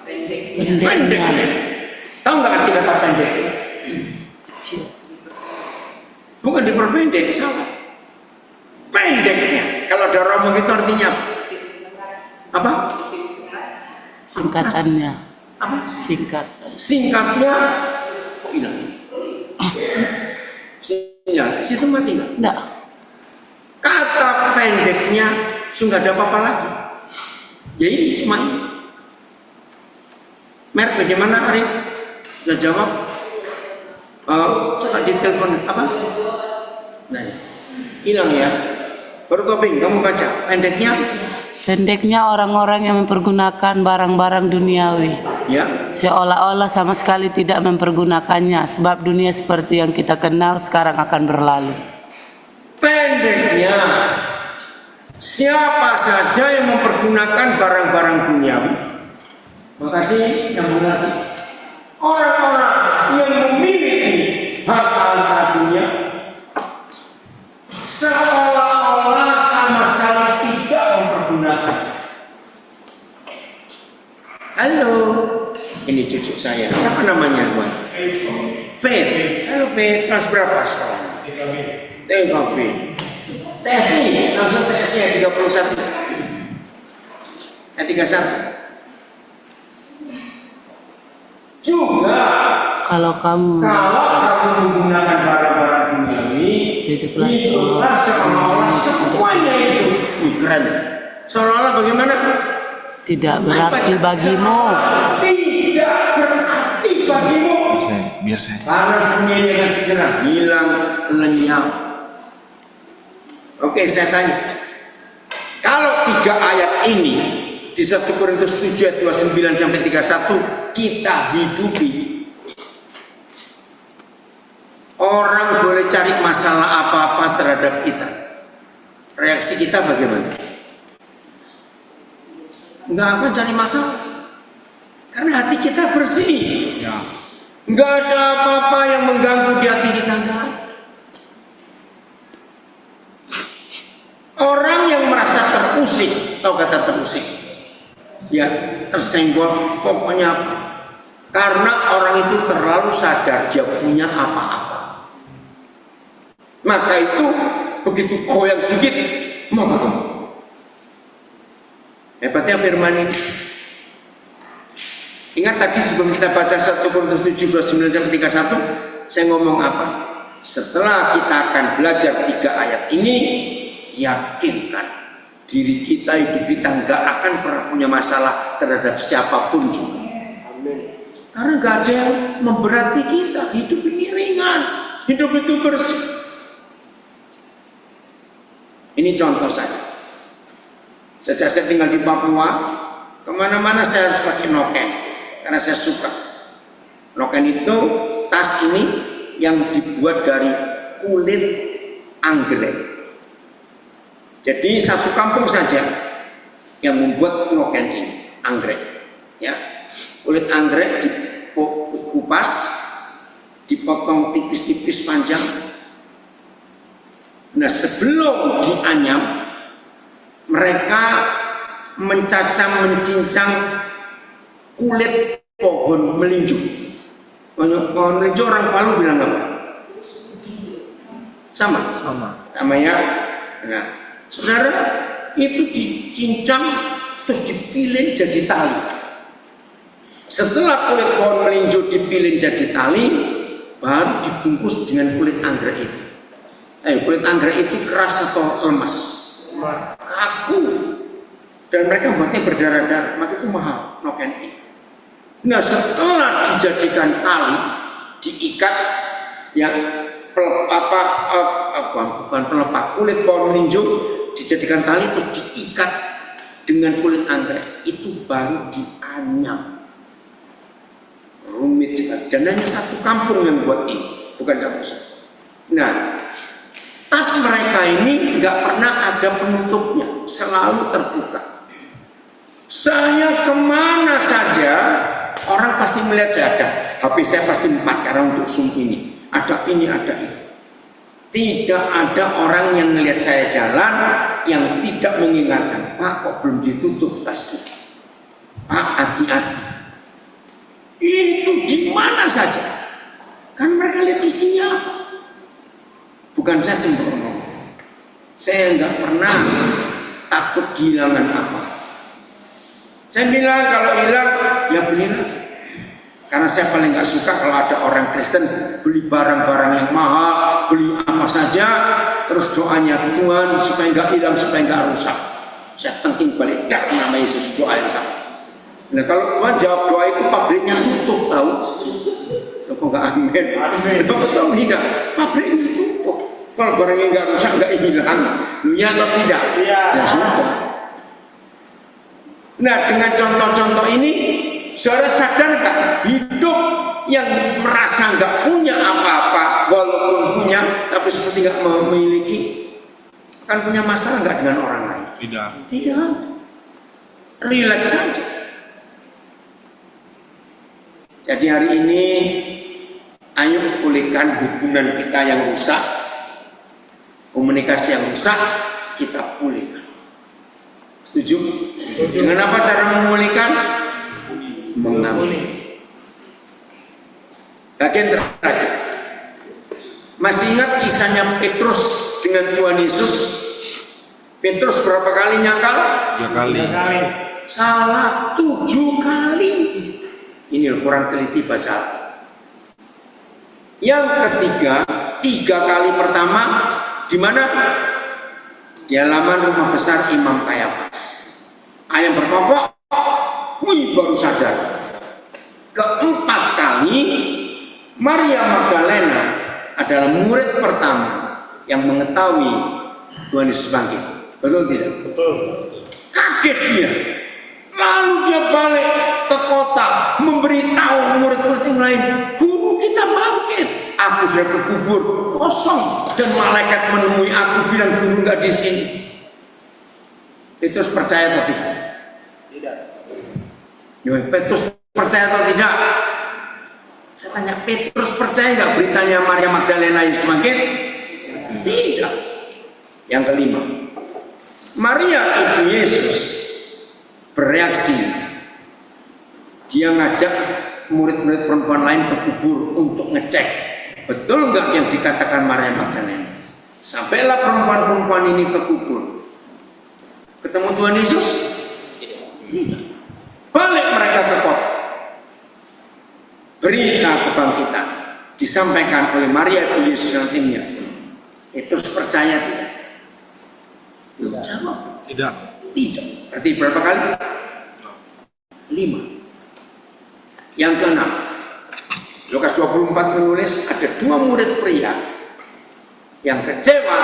Pendek. Tahu nggak arti kata pendek? Bukan diperpendek, salah. Pendeknya. Kalau ada orang begitu artinya apa? Singkatannya. Apa? Singkatnya. Oh, hilang. Sinyal. Situ mati nggak? Enggak. Kata pendeknya sudah ada apa-apa lagi. Ya ini cuma ini. Mer, bagaimana Arif? Bisa jawab? Coba ditelepon apa? Nah, hilang ya. Baru Tobing, kamu baca. Pendeknya orang-orang yang mempergunakan barang-barang duniawi. Ya. Seolah-olah sama sekali tidak mempergunakannya, sebab dunia seperti yang kita kenal sekarang akan berlalu. Pendeknya, siapa saja yang mempergunakan barang-barang duniawi? Makasih yang mengerti. Orang-orang yang memiliki harta dunia seolah-olah sama sekali tidak mempergunakan. Halo, ini cucu saya. Siapa namanya, Wan? Faith. Halo Faith, kelas berapa sekarang? TKB. TSI, langsung TSI ya 31. 31. Juga Kalau kamu menggunakan barang-barang duniawi, hiduplah seolah-olah semuanya itu keren. Seolah-olah bagaimana? tidak berarti bagimu. Tidak berarti bagimu. Biar saya. Karena dunia ini akan segera hilang lenyap. Oke, saya tanya. Kalau 3 ayat ini di 1 Korintus 7 ayat 29 sampai 31 kita hidupi, orang boleh cari masalah apa-apa terhadap kita. Reaksi kita bagaimana? Enggak akan cari masalah. Karena hati kita bersih. Ya. Enggak ada apa-apa yang mengganggu di hati kita. Enggak. Orang yang merasa terusik, tahu kata terusik? Ya, tersenggol, pokoknya apa? Karena orang itu terlalu sadar dia punya apa-apa. Maka itu begitu goyang sedikit, mau kamu. Hebatnya firman ini. Ingat tadi sebelum kita baca 1 Korintus 7 29 sampai 31, saya ngomong apa? Setelah kita akan belajar 3 ayat ini, yakinkan diri kita, hidup kita nggak akan pernah punya masalah terhadap siapapun juga. Karena nggak ada yang memberati kita, hidup ini ringan, hidup itu bersih. Ini contoh saja. Sejak saya tinggal di Papua, kemana-mana saya harus pakai noken, karena saya suka. Noken itu tas ini yang dibuat dari kulit anggrek. Jadi satu kampung saja yang membuat noken ini, anggrek. Ya, kulit anggrek dikupas, dipotong tipis-tipis panjang. Nah, sebelum dianyam, mereka mencincang kulit pohon melinju. Pohon melinju orang Palu bilang apa? Sama ya. Nah, saudara, itu dicincang terus dipilin jadi tali. Setelah kulit pohon melinju dipilin jadi tali, baru dibungkus dengan kulit anggrek itu. Kulit anggrek itu keras atau lemas? Kaku. Dan mereka buatnya berdarah-darah, maka itu mahal noken ini. Nah, setelah dijadikan tali, diikat yang bukan pelepak, kulit pohon melinju dijadikan tali terus diikat dengan kulit anggrek, itu baru dianyam. Rumit sekali. Dan hanya satu kampung yang buat ini, bukan satu. Nah, tas mereka ini nggak pernah ada penutupnya, selalu terbuka. Saya kemana saja, orang pasti melihat saya ada. HP saya pasti 4 karena untuk zoom ini. Ada ini, ada itu. Tidak ada orang yang melihat saya jalan yang tidak mengingatkan, Pak, kok belum ditutup tasnya? Pak, hati-hati. Itu di mana saja. Kan mereka lihat isinya apa. Bukan saya sembrono. Saya nggak pernah takut kehilangan apa. Saya bilang kalau hilang, ya belilah. Karena saya paling nggak suka kalau ada orang Kristen beli barang-barang yang mahal, beli apa saja, terus doanya Tuhan supaya nggak hilang, supaya nggak rusak. Saya tengking balik, dak nama Yesus, doa yang sama. Nah, kalau Tuhan jawab doa itu pabriknya tutup, tahu? Kok nggak amin? Betul tidak? Pabriknya tutup. Kalau barangnya nggak rusak, nggak hilang, lu ya atau tidak? Ya sudah. Nah, dengan contoh-contoh ini, saudara sadar nggak? Hidup yang merasa nggak punya apa-apa, walaupun punya, tapi seperti nggak memiliki, akan punya masalah nggak dengan orang lain? Tidak. Tidak. Relax saja. Jadi hari ini, ayo pulihkan hubungan kita yang rusak, komunikasi yang rusak, kita pulihkan. Setuju? Dengan apa cara memulihkan? Mengampuni. Bagian terakhir. Masih ingat kisahnya Petrus dengan Tuhan Yesus? Petrus berapa kali nyangkal? 3 kali. Salah 7 kali. Ini kurang teliti baca. Yang ketiga, 3 kali pertama di mana? Di halaman rumah besar Imam Kayafas. Ayam berkokok, wih baru sadar. Keempat kali, Maria Magdalena adalah murid pertama yang mengetahui Tuhan Yesus bangkit. Betul tidak? Betul. Kaget dia. Lalu dia balik ke kota, memberitahu murid-murid yang lain, guru kita bangkit. Aku sudah terkubur kosong dan malaikat menemui aku bilang guru nggak di sini. Petrus percaya atau tidak? Tidak. Petrus percaya atau tidak? Saya tanya, Petrus percaya nggak beritanya Maria Magdalena Yesus bangkit? Tidak. Yang kelima, Maria ibu Yesus bereaksi. Dia ngajak murid-murid perempuan lain ke kubur untuk ngecek betul nggak yang dikatakan Maria Magdalena. Sampailah perempuan-perempuan ini ke kubur. Ketemu Tuhan Yesus? Tidak. Balik mereka ke kota. Berita kebangkitan disampaikan oleh Maria ibu Yesus dan timnya. Terus percaya tidak? Jawab. Tidak. Tidak. Berarti berapa kali? 5. Yang keenam, Lukas 24 menulis ada 2 murid pria yang kecewa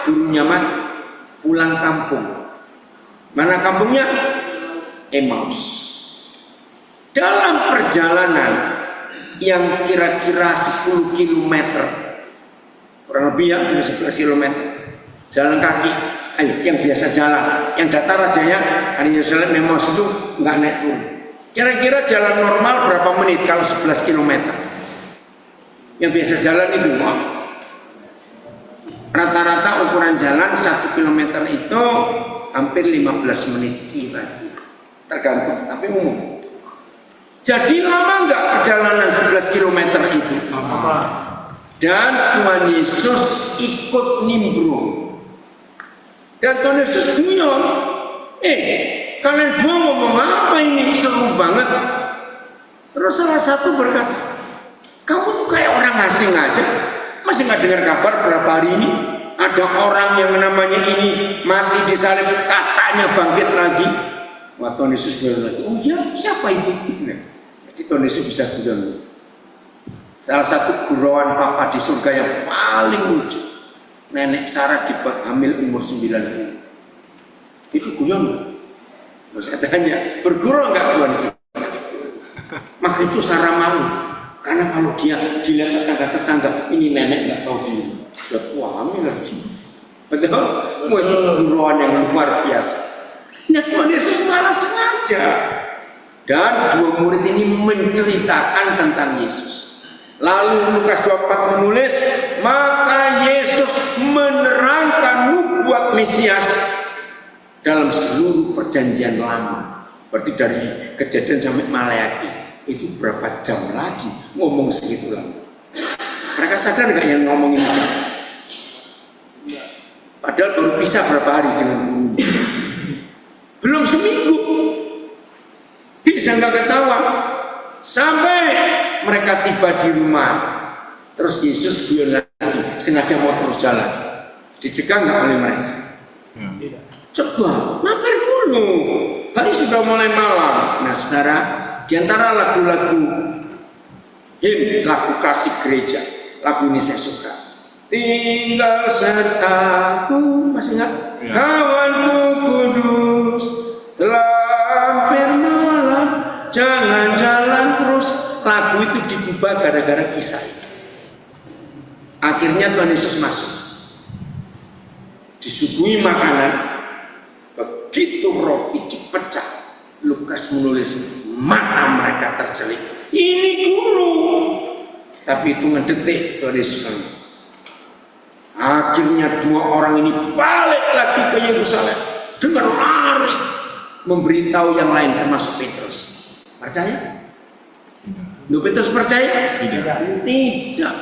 gurunya mati, pulang kampung. Mana kampungnya? Emmaus. Dalam perjalanan yang kira-kira 10 km, kurang lebih ya, 11 km, jalan kaki. Ayo, yang biasa jalan, yang datar aja ya, dari Yerusalem Emmaus itu nggak naik turun. Kira-kira jalan normal berapa menit kalau 11 km? Yang biasa jalan itu, rata-rata ukuran jalan 1 km itu hampir 15 menit kira-kira, tergantung, tapi umum. Jadi lama nggak perjalanan 11 km itu? Dan Tuhan Yesus ikut nimbrung. Dan Tuhan Yesus bilang, kalian dua ngomong apa ini? Seru banget. Terus salah satu berkata, kamu tuh kayak orang asing aja. Masih nggak dengar kabar berapa hari ini ada orang yang namanya ini mati disalib, katanya bangkit lagi. Wah, Tuhan Yesus bilang lagi, oh ya, siapa itu? Jadi Tuhan Yesus bisa bilang, salah satu gurauan Papa di surga yang paling lucu, Nenek Sarah hamil umur 90. Itu guyon nggak? Mau saya tanya, bergurau nggak Tuhan kita? Maka itu Sarah malu, karena kalau dia dilihat tetangga-tetangga, ini nenek nggak tahu diri, sudah tua hamil lagi. Betul? Wah, itu gurauan yang luar biasa. Nah, Tuhan Yesus malah sengaja. Dan 2 murid ini menceritakan tentang Yesus. Lalu Lukas 24 menulis, maka Yesus menerangkan nubuat Mesias dalam seluruh perjanjian lama. Berarti dari Kejadian sampai Maleakhi itu berapa jam lagi ngomong segitu lama. Mereka sadar nggak yang ngomongin siapa? Padahal baru pisah berapa hari dengan gurunya. Belum seminggu. Bisa nggak ketahuan. Sampai mereka tiba di rumah. Terus Yesus guyon lagi, sengaja mau terus jalan. Dicegah nggak oleh mereka? Coba mampir dulu. Hari sudah mulai malam. Nah, saudara, di antara lagu-lagu him, lagu klasik gereja, lagu ini saya suka. Tinggal sertaku, masih ingat? Kawanku kudus, telah hampir malam, jangan jalan terus. Lagu itu diubah gara-gara kisah itu. Akhirnya Tuhan Yesus masuk, disuguhi makanan. Begitu roti dipecah, Lukas menulis mata mereka tercelik. Ini guru. Tapi itu ngedetik Tuhan Yesus lagi. Akhirnya 2 orang ini balik lagi ke Yerusalem dengan lari memberitahu yang lain termasuk Petrus. Percaya? Lu Petrus percaya? Tidak.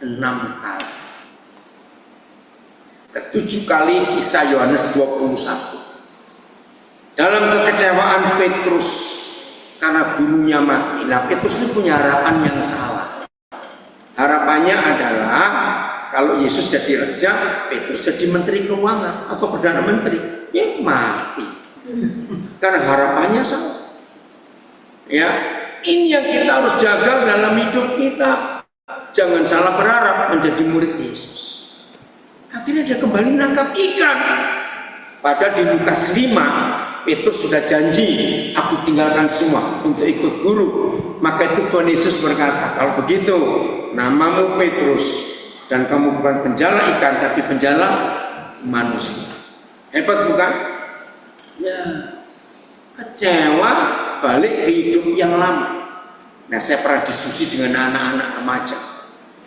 6 kali. Ke-7 kali kisah Yohanes 21. Dalam kekecewaan Petrus karena gurunya mati. Nah, Petrus itu punya harapan yang salah. Harapannya adalah kalau Yesus jadi raja, Petrus jadi menteri keuangan atau perdana menteri. Ya mati. Karena harapannya salah. Ya, ini yang kita harus jaga dalam hidup kita. Jangan salah berharap menjadi murid Yesus. Akhirnya dia kembali menangkap ikan. Padahal di Lukas 5, Petrus sudah janji, aku tinggalkan semua untuk ikut guru. Maka itu Tuhan Yesus berkata, kalau begitu, namamu Petrus, dan kamu bukan penjala ikan, tapi penjala manusia. Hebat bukan? Ya, kecewa, balik ke hidup yang lama. Nah, saya pernah diskusi dengan anak-anak remaja.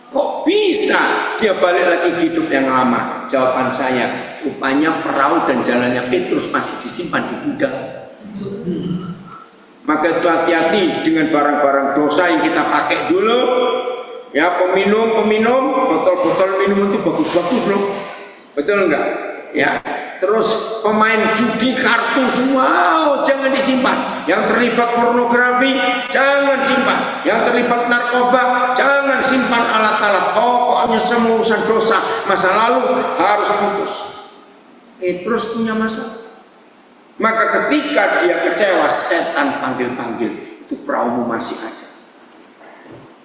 Kok bisa dia balik lagi ke hidup yang lama? Jawaban saya, rupanya perahu dan jalannya Petrus masih disimpan di gudang. Maka itu hati-hati dengan barang-barang dosa yang kita pakai dulu. Ya, peminum, botol-botol minum itu bagus-bagus loh. Betul enggak? Ya. Terus pemain judi kartu semua, jangan disimpan. Yang terlibat pornografi, jangan simpan. Yang terlibat narkoba, jangan simpan alat-alat. Pokoknya semua urusan dosa masa lalu harus putus. Terus punya masalah. Maka ketika dia kecewa, setan panggil-panggil, itu perahumu masih ada.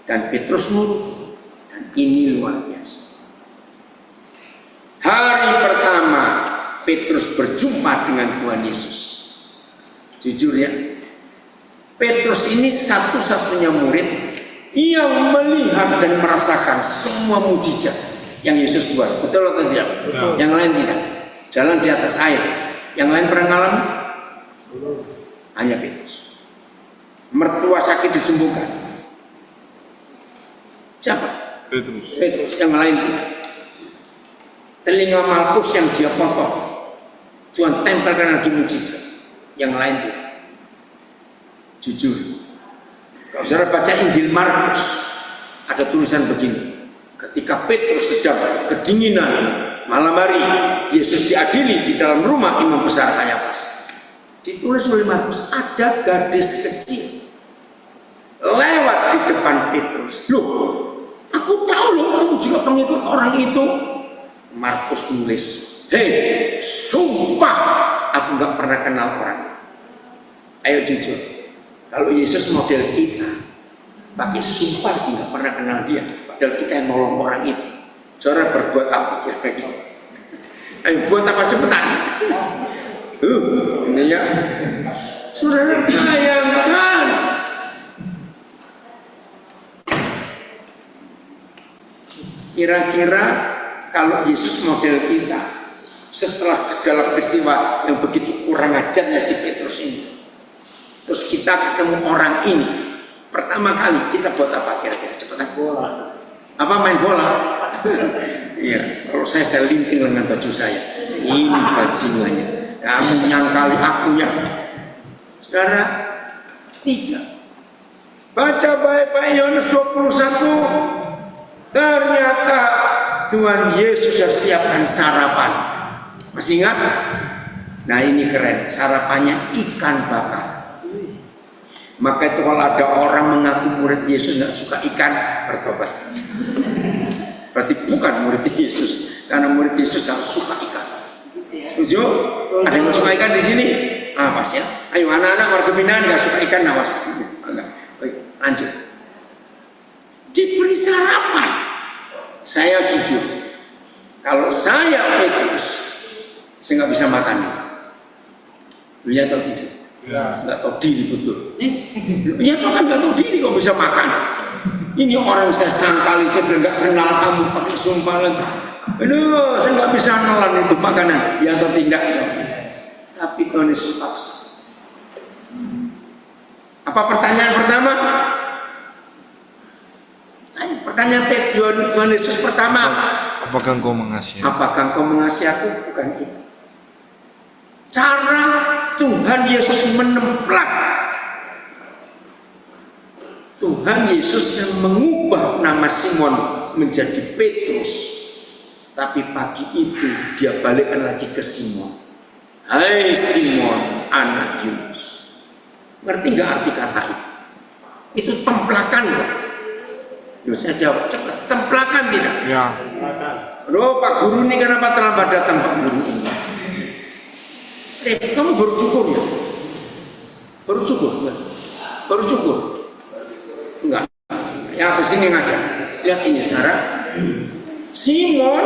Dan Petrus nurut. Dan ini luar biasa. Hari pertama Petrus berjumpa dengan Tuhan Yesus. Jujur ya, Petrus ini satu-satunya murid yang melihat dan merasakan semua mujizat yang Yesus buat. Betul atau tidak? Ya. Yang lain tidak. Jalan di atas air. Yang lain pernah ngalamin? Hanya Petrus. Mertua sakit disembuhkan. Siapa? Petrus. Petrus. Yang lain tidak. Telinga Malkus yang dia potong, Tuhan tempelkan lagi mujizat. Yang lain tidak. Jujur, kalau saudara baca Injil Markus, ada tulisan begini: ketika Petrus sedang kedinginan malam hari, Yesus diadili di dalam rumah imam besar Kayafas. Ditulis oleh Markus, ada gadis kecil lewat di depan Petrus. Loh, aku tahu loh kamu juga pengikut orang itu. Markus nulis, hei, sumpah aku nggak pernah kenal orang itu. Ayo jujur, kalau Yesus model kita, pakai sumpah kita nggak pernah kenal dia, padahal kita yang nolong orang itu. Saudara berbuat apa kira-kira? Ayo buat apa cepetan? Ini ya, saudara bayangkan. Kira-kira kalau Yesus model kita, setelah segala peristiwa yang begitu kurang ajarnya si Petrus ini, terus kita ketemu orang ini, pertama kali kita buat apa kira-kira? Cepetan. Bola. Apa main bola? Iya. Kalau saya linting dengan baju saya. Ini bajingannya. Kamu nyangkali akunya. Saudara, tidak. Baca baik-baik Yohanes 21. Ternyata Tuhan Yesus sudah siapkan sarapan. Masih ingat? Nah ini keren, sarapannya ikan bakar. Maka itu kalau ada orang mengaku murid Yesus nggak suka ikan, bertobat. Berarti bukan murid Yesus, karena murid Yesus nggak suka ikan. Setuju? Ada yang suka ikan di sini? Awas ya. Ayo anak-anak warga binaan nggak suka ikan, awas. Baik, lanjut. Diberi sarapan. Saya jujur, kalau saya Petrus, saya nggak bisa makan. Lihat atau tidak? Ya. Nggak tahu diri betul. Ya kan nggak tahu diri kok bisa makan. Ini orang saya sekali saya nggak kenal kamu pakai sumpah lagi. Aduh, saya nggak bisa nelan itu makanan. Ya atau tidak? Tapi Tuhan Yesus paksa. Apa pertanyaan pertama? Pertanyaan Tuhan Yesus pertama, apakah engkau mengasihi? Apakah engkau mengasihi aku? Bukan itu. Cara Tuhan Yesus menemplak, Tuhan Yesus yang mengubah nama Simon menjadi Petrus. Tapi pagi itu dia balikkan lagi ke Simon. Hai Simon, anak Yunus. Ngerti nggak arti kata itu? Itu templakan nggak? Loh, saya jawab cepat, templakan tidak? Ya. Loh, Pak Guru ini kenapa terlambat datang Pak Guru ini? Kamu baru cukur ya? Baru cukur? Enggak? Baru cukur? Enggak. Ya habis ini ngajak. Lihat ini sekarang. Simon,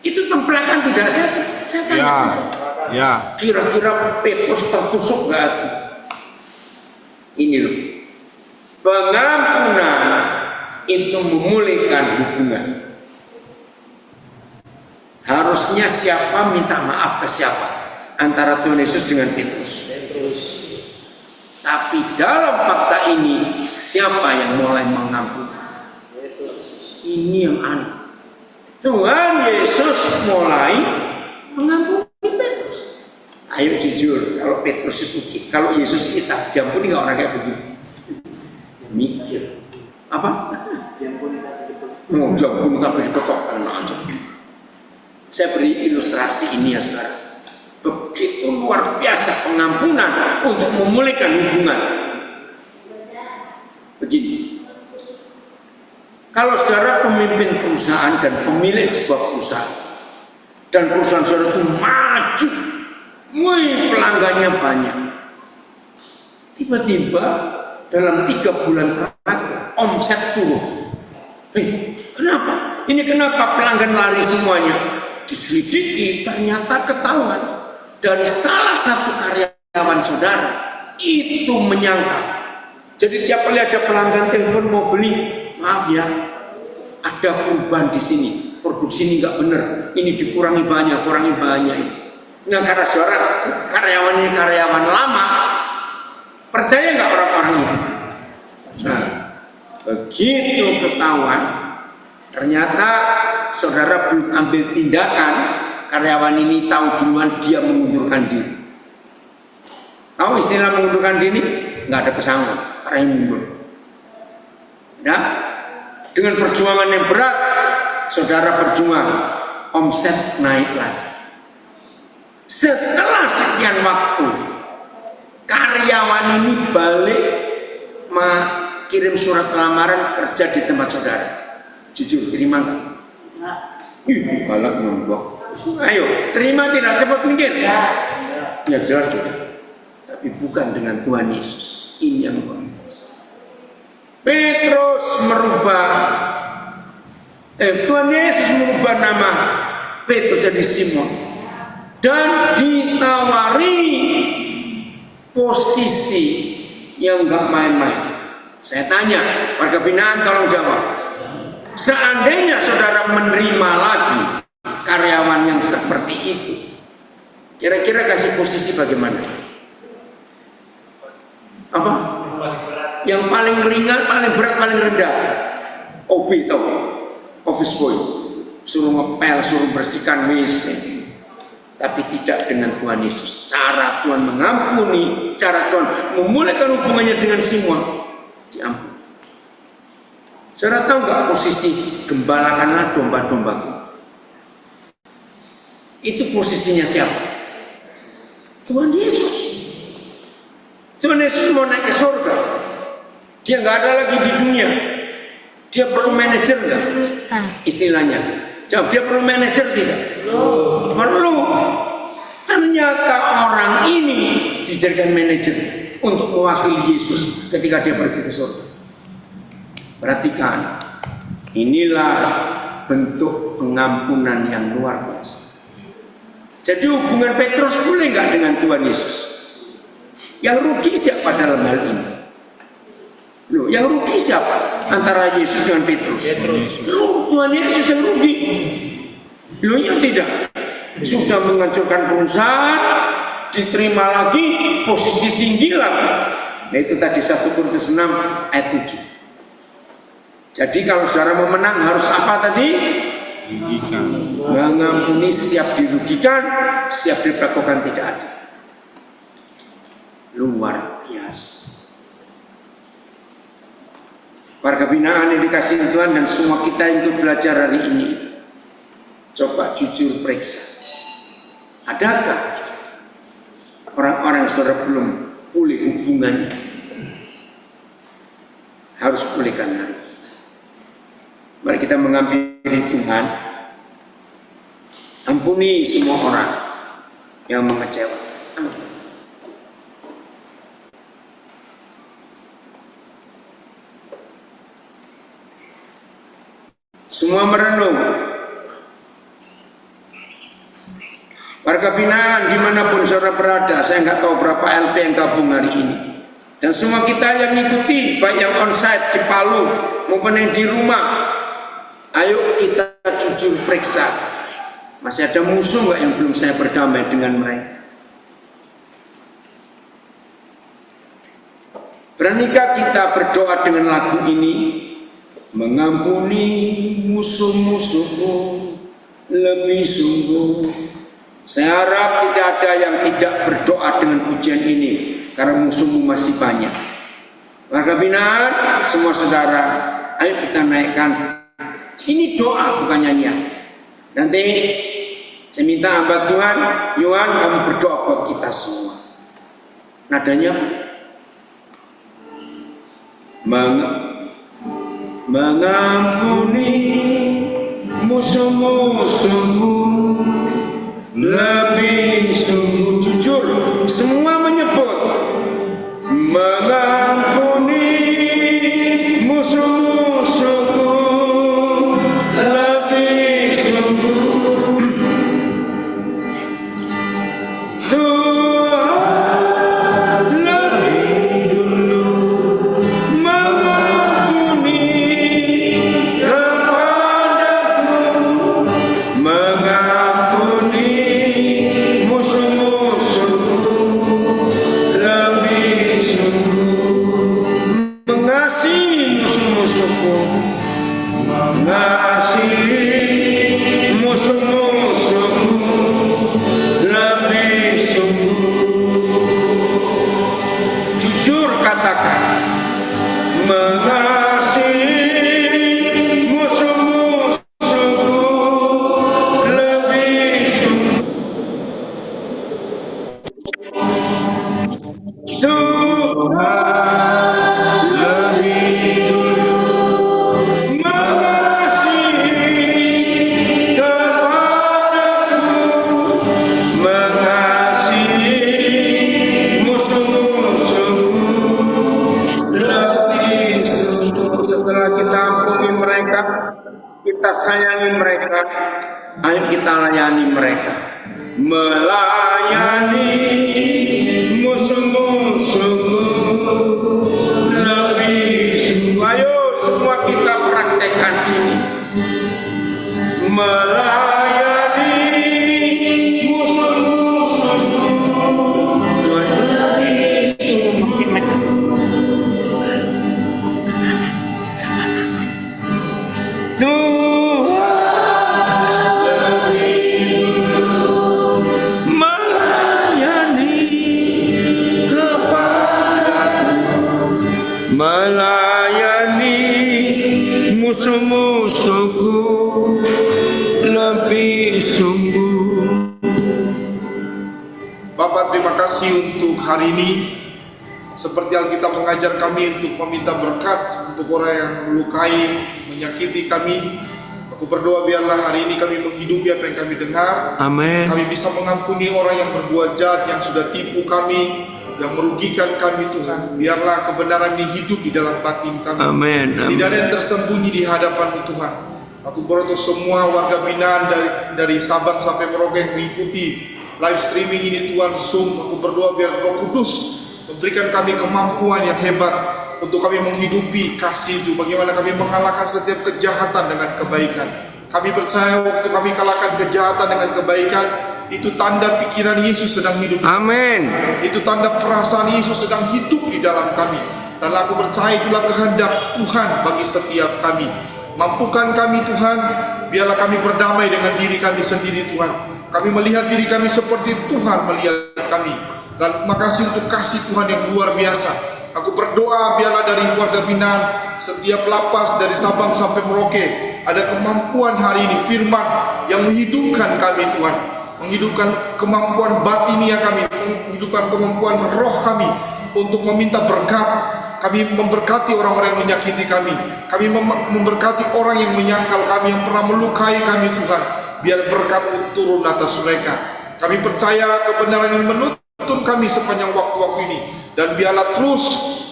itu templakan tidak? Saya tanya. Ya. Ya. Kira-kira Petrus tertusuk nggak? Ini loh. Pengampunan itu memulihkan hubungan. Harusnya siapa minta maaf ke siapa? Antara Tuhan Yesus dengan Petrus. Tapi dalam fakta ini, siapa yang mulai mengampuni? Ini yang aneh. Tuhan Yesus mulai mengampuni Petrus. Ayo jujur, kalau Petrus itu, kalau Yesus kita, diampuni nggak orang kayak begitu? Mikir apa? Mau diampuni tapi diketok enak aja. Saya beri ilustrasi ini ya saudara. Begitu luar biasa pengampunan untuk memulihkan hubungan. Begini, kalau saudara pemimpin perusahaan dan pemilik sebuah perusahaan, dan perusahaan saudara itu maju, pelanggannya banyak, tiba-tiba dalam 3 bulan terakhir omset turun. Kenapa? Ini kenapa pelanggan lari semuanya? Diselidiki ternyata ketahuan dari salah satu karyawan saudara itu menyangka. Jadi tiap kali ada pelanggan telepon mau beli, maaf ya, ada perubahan di sini, produksi ini nggak benar, ini dikurangi banyak, kurangi banyak. Nah karena saudara karyawan ini karyawan lama, percaya nggak orang-orang ini? Nah begitu ketahuan, ternyata saudara belum ambil tindakan, karyawan ini tahu duluan, dia mengundurkan diri. Tahu istilah mengundurkan diri? Nggak ada pesangon, karena yang mundur. Ya, dengan perjuangan yang berat, saudara berjuang, omset naik lagi. Setelah sekian waktu, karyawan ini balik kirim surat lamaran kerja di tempat saudara. Jujur, terima nggak? Galak nombok. Ayo, terima tidak cepat mungkin? Ya jelas sudah. Tapi bukan dengan Tuhan Yesus. Ini yang luar biasa. Petrus merubah, Tuhan Yesus merubah nama Petrus jadi Simon dan ditawari posisi yang nggak main-main. Saya tanya, warga binaan tolong jawab. Seandainya saudara menerima lagi karyawan yang seperti itu, kira-kira kasih posisi bagaimana? Apa? Yang paling ringan, paling berat, paling rendah. OB tau, office boy, suruh ngepel, suruh bersihkan WC. Tapi tidak dengan Tuhan Yesus. Cara Tuhan mengampuni, cara Tuhan memulihkan hubungannya dengan semua, diampuni. Saudara tahu nggak posisi gembalakanlah domba-dombaku? Itu posisinya siapa? Tuhan Yesus. Tuhan Yesus mau naik ke surga. Dia nggak ada lagi di dunia. Dia perlu manajer nggak? Istilahnya. Jawab, dia perlu manajer tidak? Perlu. Ternyata orang ini dijadikan manajer untuk mewakili Yesus ketika dia pergi ke surga. Perhatikan, inilah bentuk pengampunan yang luar biasa. Jadi hubungan Petrus boleh nggak dengan Tuhan Yesus? Yang rugi siapa dalam hal ini? Loh, yang rugi siapa antara Yesus dengan Petrus? Tuhan Yesus yang rugi. Loh, ya tidak. Sudah menghancurkan perusahaan, diterima lagi, posisi tinggi lagi. Nah itu tadi 1 Korintus 6 ayat 7. Jadi kalau saudara mau menang harus apa tadi? Mengampuni, siap dirugikan, siap diperlakukan tidak ada. Luar biasa. Warga binaan yang dikasihi Tuhan dan semua kita yang ikut belajar hari ini, coba jujur periksa. Adakah orang-orang yang saudara belum pulih hubungannya? Harus pulihkan hari ini. Mari kita menghampiri Tuhan. Ampuni semua orang yang mengecewakan. Semua merenung. Warga binaan dimanapun saudara berada, saya nggak tahu berapa LP yang gabung hari ini. Dan semua kita yang ngikuti, baik yang onsite di Palu maupun yang di rumah, ayo kita jujur periksa. Masih ada musuh nggak yang belum saya berdamai dengan mereka? Beranikah kita berdoa dengan lagu ini? Mengampuni musuh-musuhmu lebih sungguh. Saya harap tidak ada yang tidak berdoa dengan pujian ini, karena musuhmu masih banyak. Warga binaan, semua saudara, ayo kita naikkan. Ini doa bukan nyanyian. Nanti saya minta hamba Tuhan, Yohan, kamu berdoa buat kita semua. Nadanya mengampuni musuh-musuhmu lebih sungguh. Jujur, semua menyebut mengampuni Tuhan lebih dulu mengasihi kepadaku, mengasihi musuh-musuhku lebih sungguh. Setelah kita ampuni mereka, kita sayangi mereka, ayo kita layani mereka. Melayani musuh-musuhmu lebih sungguh. Ayo semua kita praktekkan ini. Melayani musuh-musuhmu lebih sungguh. Melayani musuh-musuhku lebih sungguh. Bapak, terima kasih untuk hari ini. Seperti Alkitab mengajar kami untuk meminta berkat untuk orang yang melukai, menyakiti kami. Aku berdoa biarlah hari ini kami menghidupi apa yang kami dengar. Amin. Kami bisa mengampuni orang yang berbuat jahat, yang sudah tipu kami, yang merugikan kami Tuhan. Biarlah kebenaran ini hidup di dalam batin kami. Amin. Tidak ada yang tersembunyi di hadapan-Mu Tuhan. Aku berdoa semua warga binaan dari Sabang sampai Merauke yang mengikuti live streaming ini Tuhan Zoom. Aku berdoa biar Roh Kudus memberikan kami kemampuan yang hebat untuk kami menghidupi kasih itu. Bagaimana kami mengalahkan setiap kejahatan dengan kebaikan. Kami percaya waktu kami kalahkan kejahatan dengan kebaikan, itu tanda pikiran Yesus sedang hidup. Amin. Itu tanda perasaan Yesus sedang hidup di dalam kami. Dan aku percaya itulah kehendak Tuhan bagi setiap kami. Mampukan kami Tuhan, biarlah kami berdamai dengan diri kami sendiri Tuhan. Kami melihat diri kami seperti Tuhan melihat kami. Dan makasih untuk kasih Tuhan yang luar biasa. Aku berdoa biarlah dari keluarga binaan, setiap lapas dari Sabang sampai Merauke, ada kemampuan hari ini firman yang menghidupkan kami Tuhan. Menghidupkan kemampuan batinia kami, menghidupkan kemampuan roh kami untuk meminta berkat. Kami memberkati orang-orang yang menyakiti kami. Kami memberkati orang yang menyangkal kami, yang pernah melukai kami Tuhan. Biar berkat turun atas mereka. Kami percaya kebenaran ini menuntun kami sepanjang waktu-waktu ini. Dan biarlah terus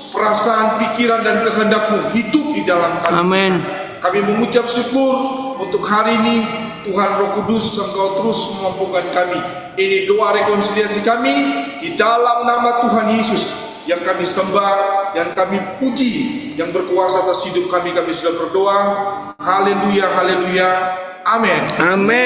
perasaan, pikiran dan kehendak-Mu hidup di dalam kami. Amin. Kami mengucap syukur untuk hari ini. Tuhan Roh Kudus, Engkau terus memampukan kami. Ini doa rekonsiliasi kami di dalam nama Tuhan Yesus yang kami sembah, yang kami puji, yang berkuasa atas hidup kami. Kami sudah berdoa. Haleluya, haleluya. Amin. Amin.